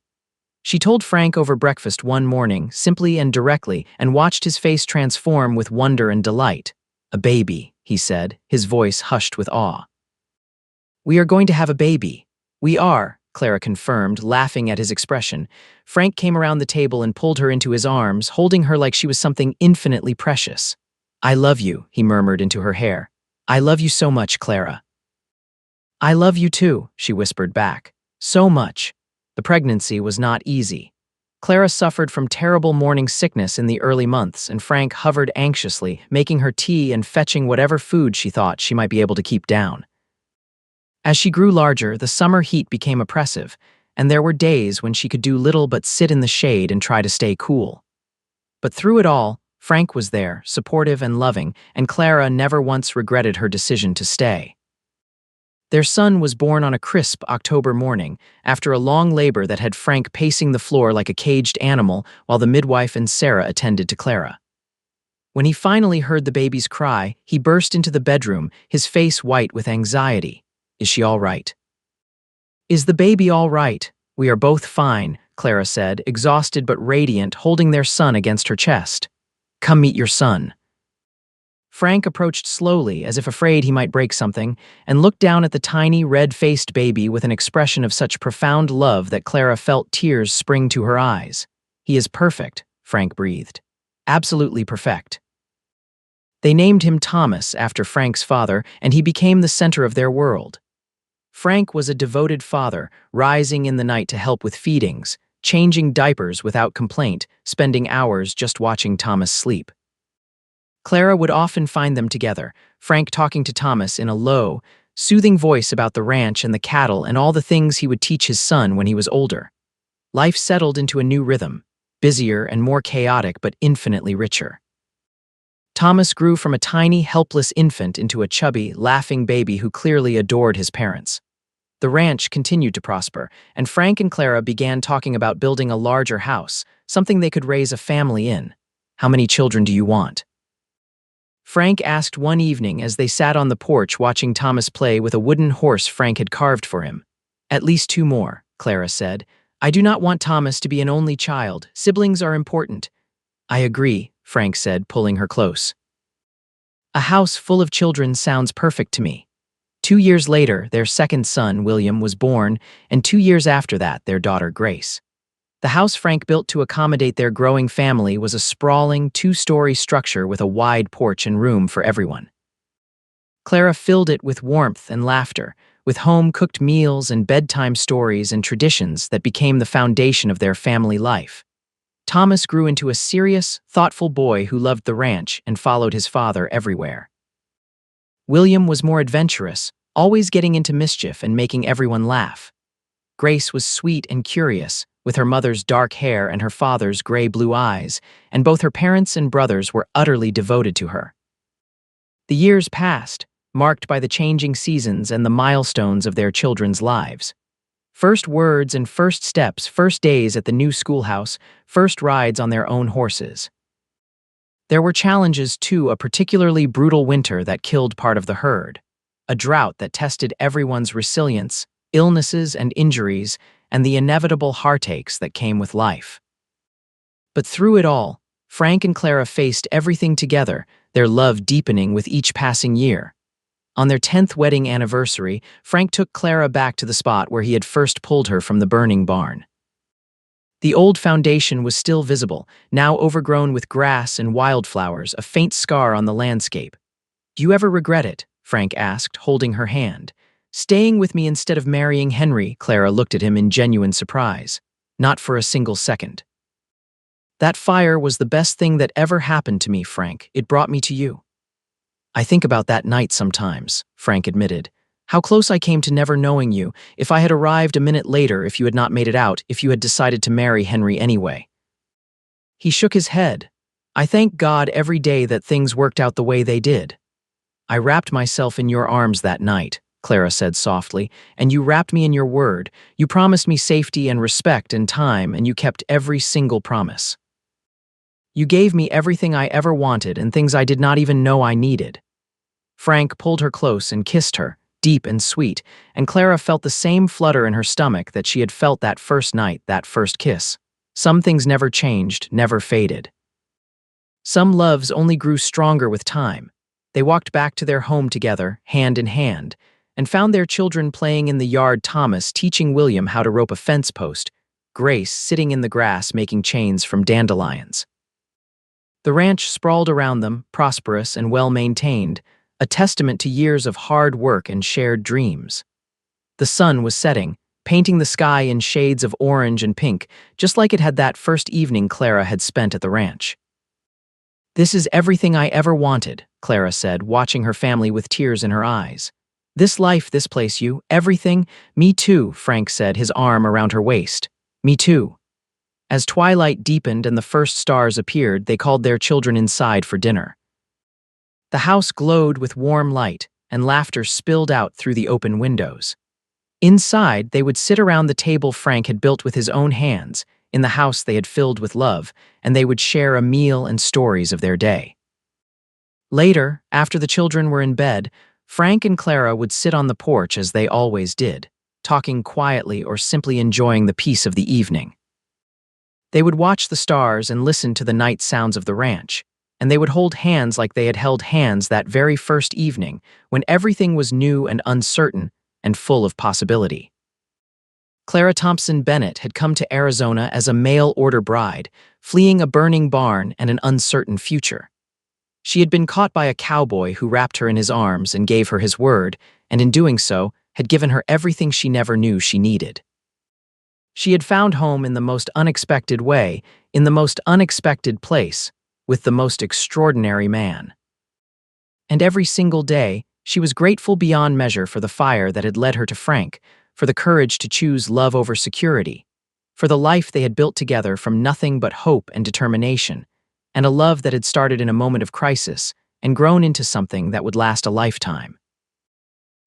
She told Frank over breakfast one morning, simply and directly, and watched his face transform with wonder and delight. "A baby," he said, his voice hushed with awe. "We are going to have a baby." "We are," Clara confirmed, laughing at his expression. Frank came around the table and pulled her into his arms, holding her like she was something infinitely precious. "I love you," he murmured into her hair. "I love you so much, Clara." "I love you too," she whispered back. "So much." The pregnancy was not easy. Clara suffered from terrible morning sickness in the early months, and Frank hovered anxiously, making her tea and fetching whatever food she thought she might be able to keep down. As she grew larger, the summer heat became oppressive, and there were days when she could do little but sit in the shade and try to stay cool. But through it all, Frank was there, supportive and loving, and Clara never once regretted her decision to stay. Their son was born on a crisp October morning, after a long labor that had Frank pacing the floor like a caged animal while the midwife and Sarah attended to Clara. When he finally heard the baby's cry, he burst into the bedroom, his face white with anxiety. "Is she all right?" "Is the baby all right? We are both fine," Clara said, exhausted but radiant, holding their son against her chest. "Come meet your son." Frank approached slowly, as if afraid he might break something, and looked down at the tiny, red-faced baby with an expression of such profound love that Clara felt tears spring to her eyes. "He is perfect," Frank breathed. "Absolutely perfect." They named him Thomas after Frank's father, and he became the center of their world. Frank was a devoted father, rising in the night to help with feedings, changing diapers without complaint, spending hours just watching Thomas sleep. Clara would often find them together, Frank talking to Thomas in a low, soothing voice about the ranch and the cattle and all the things he would teach his son when he was older. Life settled into a new rhythm, busier and more chaotic but infinitely richer. Thomas grew from a tiny, helpless infant into a chubby, laughing baby who clearly adored his parents. The ranch continued to prosper, and Frank and Clara began talking about building a larger house, something they could raise a family in. "How many children do you want?" Frank asked one evening as they sat on the porch watching Thomas play with a wooden horse Frank had carved for him. "At least 2 more, Clara said. "I do not want Thomas to be an only child. Siblings are important." "I agree," Frank said, pulling her close. "A house full of children sounds perfect to me." 2 years later, their second son, William, was born, and 2 years after that, their daughter, Grace. The house Frank built to accommodate their growing family was a sprawling, 2-story structure with a wide porch and room for everyone. Clara filled it with warmth and laughter, with home-cooked meals and bedtime stories and traditions that became the foundation of their family life. Thomas grew into a serious, thoughtful boy who loved the ranch and followed his father everywhere. William was more adventurous, always getting into mischief and making everyone laugh. Grace was sweet and curious, with her mother's dark hair and her father's gray-blue eyes, and both her parents and brothers were utterly devoted to her. The years passed, marked by the changing seasons and the milestones of their children's lives. First words and first steps, first days at the new schoolhouse, first rides on their own horses. There were challenges too, a particularly brutal winter that killed part of the herd, a drought that tested everyone's resilience, illnesses and injuries, and the inevitable heartaches that came with life. But through it all, Frank and Clara faced everything together, their love deepening with each passing year. On their 10th wedding anniversary, Frank took Clara back to the spot where he had first pulled her from the burning barn. The old foundation was still visible, now overgrown with grass and wildflowers, a faint scar on the landscape. "Do you ever regret it?" Frank asked, holding her hand. "Staying with me instead of marrying Henry?" Clara looked at him in genuine surprise. "Not for a single second." "That fire was the best thing that ever happened to me, Frank. It brought me to you." "I think about that night sometimes," Frank admitted. "How close I came to never knowing you, if I had arrived a minute later, if you had not made it out, if you had decided to marry Henry anyway." He shook his head. "I thank God every day that things worked out the way they did." "I wrapped myself in your arms that night," Clara said softly, "and you wrapped me in your word. You promised me safety and respect and time, and you kept every single promise. You gave me everything I ever wanted and things I did not even know I needed." Frank pulled her close and kissed her, deep and sweet, and Clara felt the same flutter in her stomach that she had felt that first night, that first kiss. Some things never changed, never faded. Some loves only grew stronger with time. They walked back to their home together, hand in hand, and found their children playing in the yard, Thomas teaching William how to rope a fence post, Grace sitting in the grass making chains from dandelions. The ranch sprawled around them, prosperous and well-maintained, a testament to years of hard work and shared dreams. The sun was setting, painting the sky in shades of orange and pink, just like it had that first evening Clara had spent at the ranch. "This is everything I ever wanted," Clara said, watching her family with tears in her eyes. "This life, this place, everything." "Me too," Frank said, his arm around her waist. "Me too." As twilight deepened and the first stars appeared, they called their children inside for dinner. The house glowed with warm light, and laughter spilled out through the open windows. Inside, they would sit around the table Frank had built with his own hands, in the house they had filled with love, and they would share a meal and stories of their day. Later, after the children were in bed, Frank and Clara would sit on the porch as they always did, talking quietly or simply enjoying the peace of the evening. They would watch the stars and listen to the night sounds of the ranch, and they would hold hands like they had held hands that very first evening when everything was new and uncertain and full of possibility. Clara Thompson Bennett had come to Arizona as a mail-order bride, fleeing a burning barn and an uncertain future. She had been caught by a cowboy who wrapped her in his arms and gave her his word, and in doing so, had given her everything she never knew she needed. She had found home in the most unexpected way, in the most unexpected place, with the most extraordinary man. And every single day, she was grateful beyond measure for the fire that had led her to Frank, for the courage to choose love over security, for the life they had built together from nothing but hope and determination, and a love that had started in a moment of crisis and grown into something that would last a lifetime.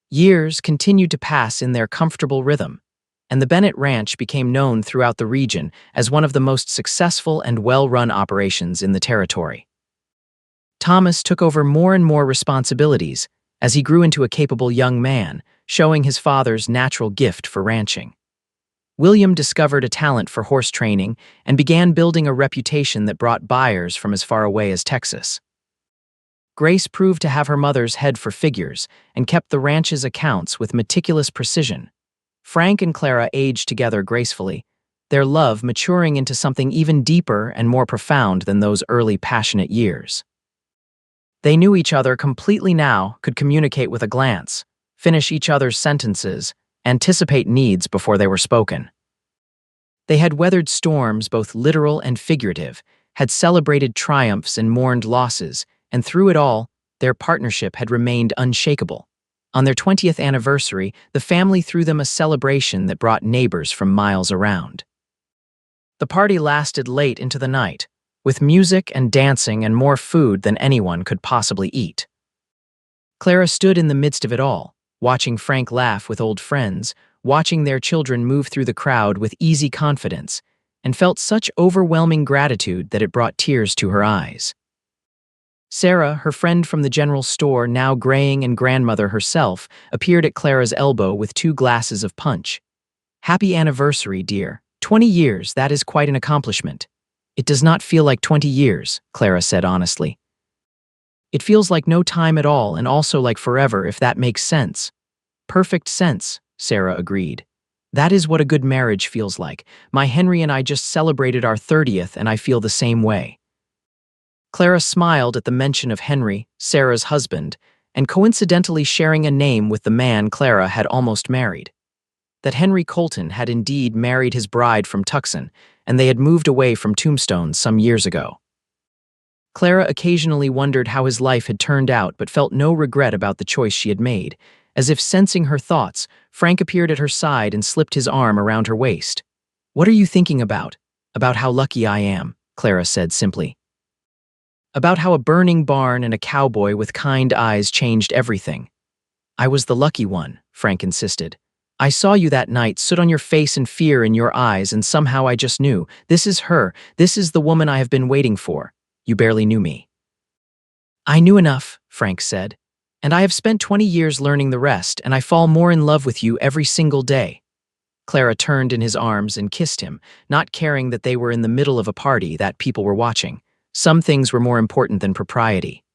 Years continued to pass in their comfortable rhythm, and the Bennett Ranch became known throughout the region as one of the most successful and well-run operations in the territory. Thomas took over more and more responsibilities as he grew into a capable young man, showing his father's natural gift for ranching. William discovered a talent for horse training and began building a reputation that brought buyers from as far away as Texas. Grace proved to have her mother's head for figures and kept the ranch's accounts with meticulous precision. Frank and Clara aged together gracefully, their love maturing into something even deeper and more profound than those early passionate years. They knew each other completely now, could communicate with a glance, finish each other's sentences, anticipate needs before they were spoken. They had weathered storms, both literal and figurative, had celebrated triumphs and mourned losses, and through it all, their partnership had remained unshakable. On their 20th anniversary, the family threw them a celebration that brought neighbors from miles around. The party lasted late into the night, with music and dancing and more food than anyone could possibly eat. Clara stood in the midst of it all, watching Frank laugh with old friends, watching their children move through the crowd with easy confidence, and felt such overwhelming gratitude that it brought tears to her eyes. Sarah, her friend from the general store, now graying and grandmother herself, appeared at Clara's elbow with 2 glasses of punch. "Happy anniversary, dear. 20 years, that is quite an accomplishment." "It does not feel like 20 years, Clara said honestly. "It feels like no time at all and also like forever, if that makes sense." "Perfect sense," Sarah agreed. "That is what a good marriage feels like. My Henry and I just celebrated our 30th and I feel the same way." Clara smiled at the mention of Henry, Sarah's husband, and coincidentally sharing a name with the man Clara had almost married. That Henry Colton had indeed married his bride from Tucson, and they had moved away from Tombstone some years ago. Clara occasionally wondered how his life had turned out but felt no regret about the choice she had made. As if sensing her thoughts, Frank appeared at her side and slipped his arm around her waist. "What are you thinking about?" "About how lucky I am," Clara said simply. "About how a burning barn and a cowboy with kind eyes changed everything." "I was the lucky one," Frank insisted. "I saw you that night, stood on your face and fear in your eyes, and somehow I just knew, this is her, this is the woman I have been waiting for. You barely knew me." "I knew enough," Frank said, "and I have spent 20 years learning the rest, and I fall more in love with you every single day." Clara turned in his arms and kissed him, not caring that they were in the middle of a party that people were watching. Some things were more important than propriety.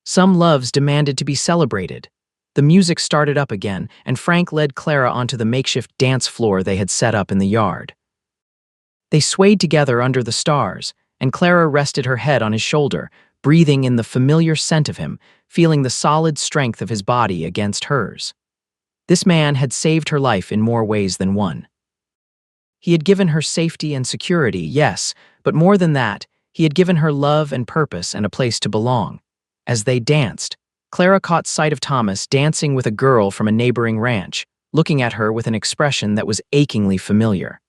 Some loves demanded to be celebrated. The music started up again, and Frank led Clara onto the makeshift dance floor they had set up in the yard. They swayed together under the stars, and Clara rested her head on his shoulder, breathing in the familiar scent of him, feeling the solid strength of his body against hers. This man had saved her life in more ways than one. He had given her safety and security, yes, but more than that, he had given her love and purpose and a place to belong. As they danced, Clara caught sight of Thomas dancing with a girl from a neighboring ranch, looking at her with an expression that was achingly familiar.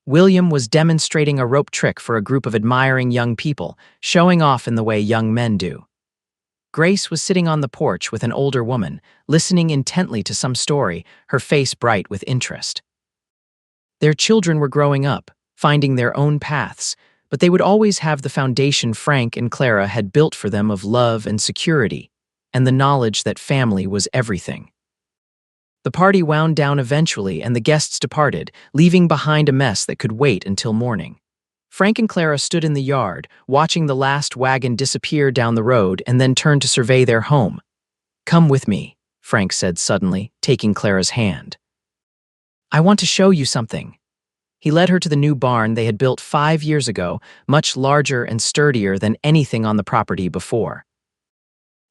William was demonstrating a rope trick for a group of admiring young people, showing off in the way young men do. Grace was sitting on the porch with an older woman, listening intently to some story, her face bright with interest. Their children were growing up, finding their own paths, but they would always have the foundation Frank and Clara had built for them of love and security, and the knowledge that family was everything. The party wound down eventually, and the guests departed, leaving behind a mess that could wait until morning. Frank and Clara stood in the yard, watching the last wagon disappear down the road and then turned to survey their home. "Come with me," Frank said suddenly, taking Clara's hand. "I want to show you something." He led her to the new barn they had built 5 years ago, much larger and sturdier than anything on the property before.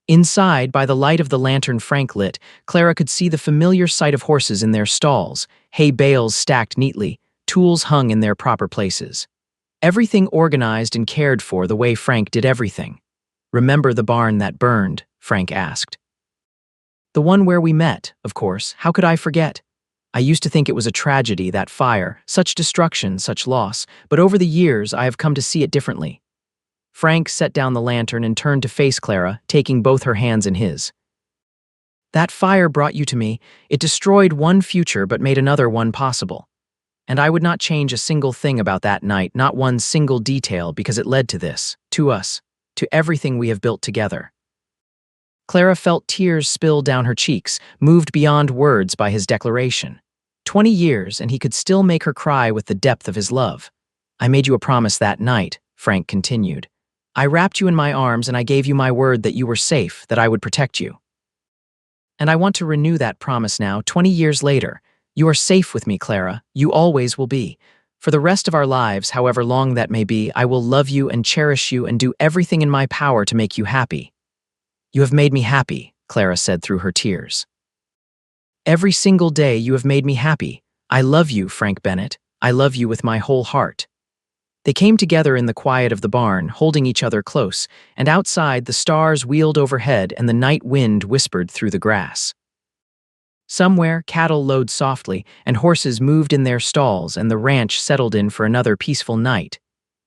Inside, by the light of the lantern Frank lit, Clara could see the familiar sight of horses in their stalls, hay bales stacked neatly, tools hung in their proper places. Everything organized and cared for the way Frank did everything. "Remember the barn that burned?" Frank asked. "The one where we met, of course. How could I forget? I used to think it was a tragedy, that fire, such destruction, such loss, but over the years I have come to see it differently." Frank set down the lantern and turned to face Clara, taking both her hands in his. "That fire brought you to me. It destroyed one future but made another one possible. And I would not change a single thing about that night, not one single detail, because it led to this, to us, to everything we have built together." Clara felt tears spill down her cheeks, moved beyond words by his declaration. 20 years, and he could still make her cry with the depth of his love. "I made you a promise that night," Frank continued. "I wrapped you in my arms and I gave you my word that you were safe, that I would protect you. And I want to renew that promise now, 20 years later. You are safe with me, Clara. You always will be. For the rest of our lives, however long that may be, I will love you and cherish you and do everything in my power to make you happy." "You have made me happy," Clara said through her tears. "Every single day you have made me happy. I love you, Frank Bennett. I love you with my whole heart." They came together in the quiet of the barn, holding each other close, and outside the stars wheeled overhead and the night wind whispered through the grass. Somewhere, cattle lowed softly, and horses moved in their stalls, and the ranch settled in for another peaceful night.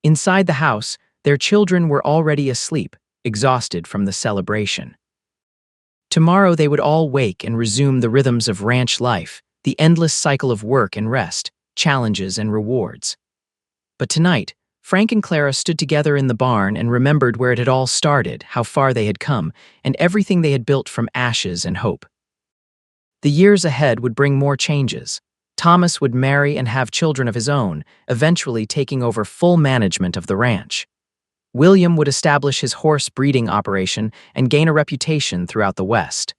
Inside the house, their children were already asleep, exhausted from the celebration. Tomorrow they would all wake and resume the rhythms of ranch life, the endless cycle of work and rest, challenges and rewards. But tonight, Frank and Clara stood together in the barn and remembered where it had all started, how far they had come, and everything they had built from ashes and hope. The years ahead would bring more changes. Thomas would marry and have children of his own, eventually taking over full management of the ranch. William would establish his horse breeding operation and gain a reputation throughout the West.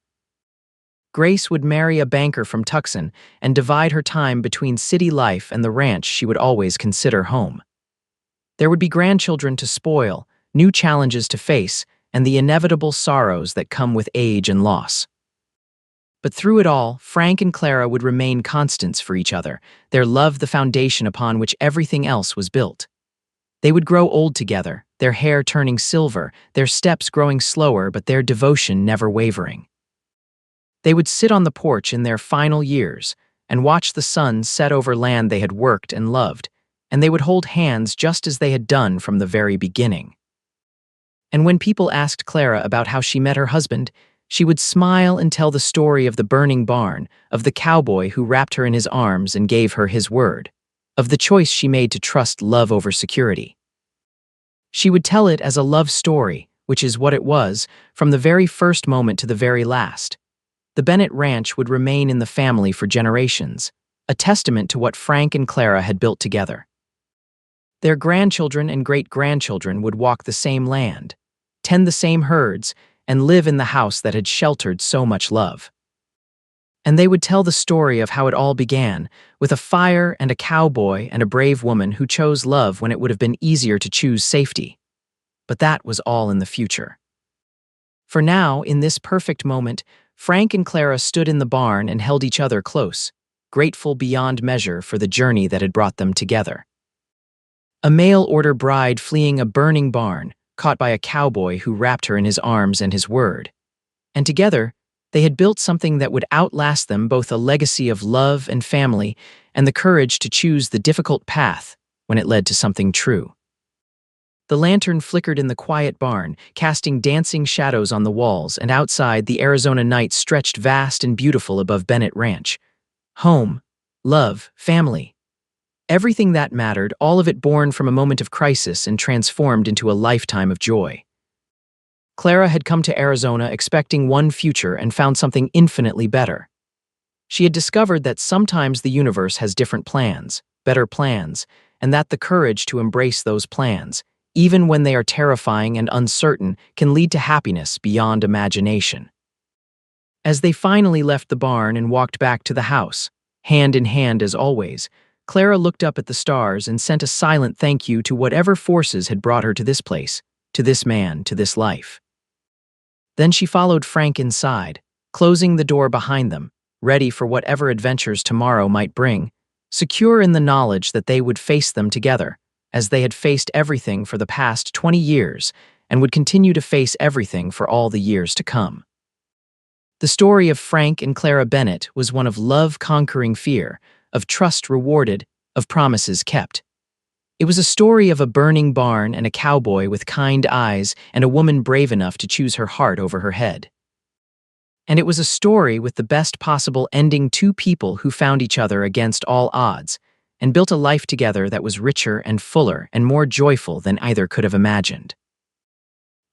Grace would marry a banker from Tucson and divide her time between city life and the ranch she would always consider home. There would be grandchildren to spoil, new challenges to face, and the inevitable sorrows that come with age and loss. But through it all, Frank and Clara would remain constants for each other, their love the foundation upon which everything else was built. They would grow old together, their hair turning silver, their steps growing slower, but their devotion never wavering. They would sit on the porch in their final years and watch the sun set over land they had worked and loved, and they would hold hands just as they had done from the very beginning. And when people asked Clara about how she met her husband, she would smile and tell the story of the burning barn, of the cowboy who wrapped her in his arms and gave her his word, of the choice she made to trust love over security. She would tell it as a love story, which is what it was, from the very first moment to the very last. The Bennett Ranch would remain in the family for generations, a testament to what Frank and Clara had built together. Their grandchildren and great-grandchildren would walk the same land, tend the same herds, and live in the house that had sheltered so much love. And they would tell the story of how it all began, with a fire and a cowboy and a brave woman who chose love when it would have been easier to choose safety. But that was all in the future. For now, in this perfect moment, Frank and Clara stood in the barn and held each other close, grateful beyond measure for the journey that had brought them together. A mail-order bride fleeing a burning barn, caught by a cowboy who wrapped her in his arms and his word. And together, they had built something that would outlast them, both a legacy of love and family and the courage to choose the difficult path when it led to something true. The lantern flickered in the quiet barn, casting dancing shadows on the walls, and outside the Arizona night stretched vast and beautiful above Bennett Ranch. Home, love, family. Everything that mattered, all of it born from a moment of crisis and transformed into a lifetime of joy. Clara had come to Arizona expecting one future and found something infinitely better. She had discovered that sometimes the universe has different plans, better plans, and that the courage to embrace those plans, even when they are terrifying and uncertain, can lead to happiness beyond imagination. As they finally left the barn and walked back to the house, hand in hand as always, Clara looked up at the stars and sent a silent thank you to whatever forces had brought her to this place, to this man, to this life. Then she followed Frank inside, closing the door behind them, ready for whatever adventures tomorrow might bring, secure in the knowledge that they would face them together, as they had faced everything for the past 20 years and would continue to face everything for all the years to come. The story of Frank and Clara Bennett was one of love conquering fear, of trust rewarded, of promises kept. It was a story of a burning barn and a cowboy with kind eyes and a woman brave enough to choose her heart over her head. And it was a story with the best possible ending, two people who found each other against all odds and built a life together that was richer and fuller and more joyful than either could have imagined.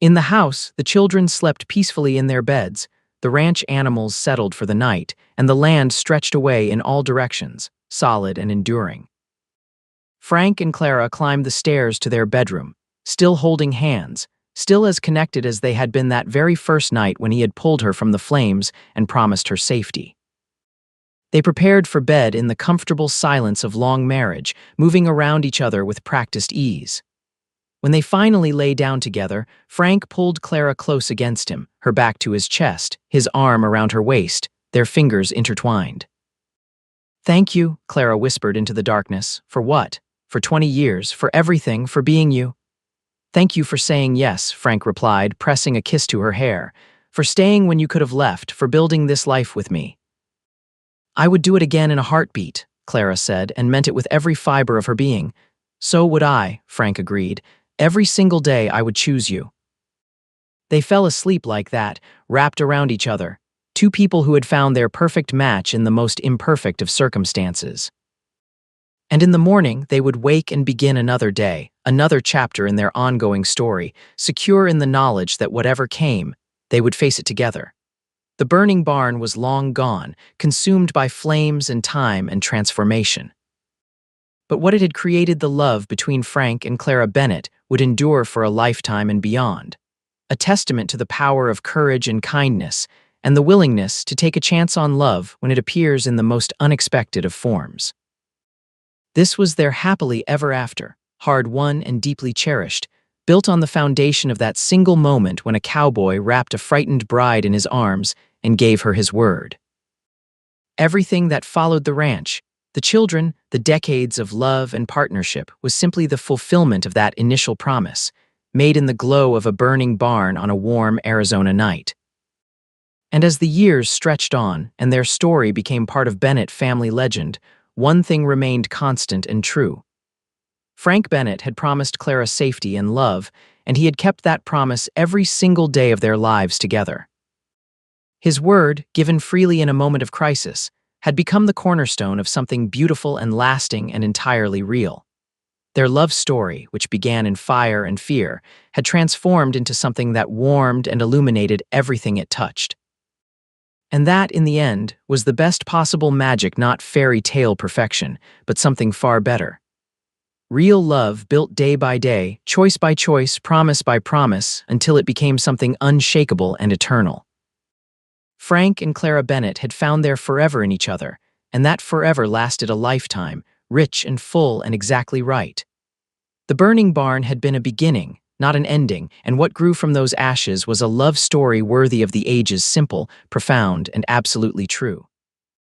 In the house, the children slept peacefully in their beds, the ranch animals settled for the night, and the land stretched away in all directions, solid and enduring. Frank and Clara climbed the stairs to their bedroom, still holding hands, still as connected as they had been that very first night when he had pulled her from the flames and promised her safety. They prepared for bed in the comfortable silence of long marriage, moving around each other with practiced ease. When they finally lay down together, Frank pulled Clara close against him, her back to his chest, his arm around her waist, their fingers intertwined. "Thank you," Clara whispered into the darkness. "For what? For 20 years, for everything, for being you." "Thank you for saying yes," Frank replied, pressing a kiss to her hair. "For staying when you could have left, for building this life with me." "I would do it again in a heartbeat," Clara said, and meant it with every fiber of her being. "So would I," Frank agreed. "Every single day I would choose you." They fell asleep like that, wrapped around each other, two people who had found their perfect match in the most imperfect of circumstances. And in the morning, they would wake and begin another day, another chapter in their ongoing story, secure in the knowledge that whatever came, they would face it together. The burning barn was long gone, consumed by flames and time and transformation. But what it had created, the love between Frank and Clara Bennett, would endure for a lifetime and beyond, a testament to the power of courage and kindness, and the willingness to take a chance on love when it appears in the most unexpected of forms. This was their happily ever after, hard-won and deeply cherished, built on the foundation of that single moment when a cowboy wrapped a frightened bride in his arms and gave her his word. Everything that followed the ranch, the children, the decades of love and partnership, was simply the fulfillment of that initial promise, made in the glow of a burning barn on a warm Arizona night. And as the years stretched on and their story became part of Bennett family legend, one thing remained constant and true. Frank Bennett had promised Clara safety and love, and he had kept that promise every single day of their lives together. His word, given freely in a moment of crisis, had become the cornerstone of something beautiful and lasting and entirely real. Their love story, which began in fire and fear, had transformed into something that warmed and illuminated everything it touched. And that, in the end, was the best possible magic, not fairy tale perfection, but something far better. Real love built day by day, choice by choice, promise by promise, until it became something unshakable and eternal. Frank and Clara Bennett had found their forever in each other, and that forever lasted a lifetime, rich and full and exactly right. The burning barn had been a beginning, not an ending, and what grew from those ashes was a love story worthy of the ages, simple, profound, and absolutely true.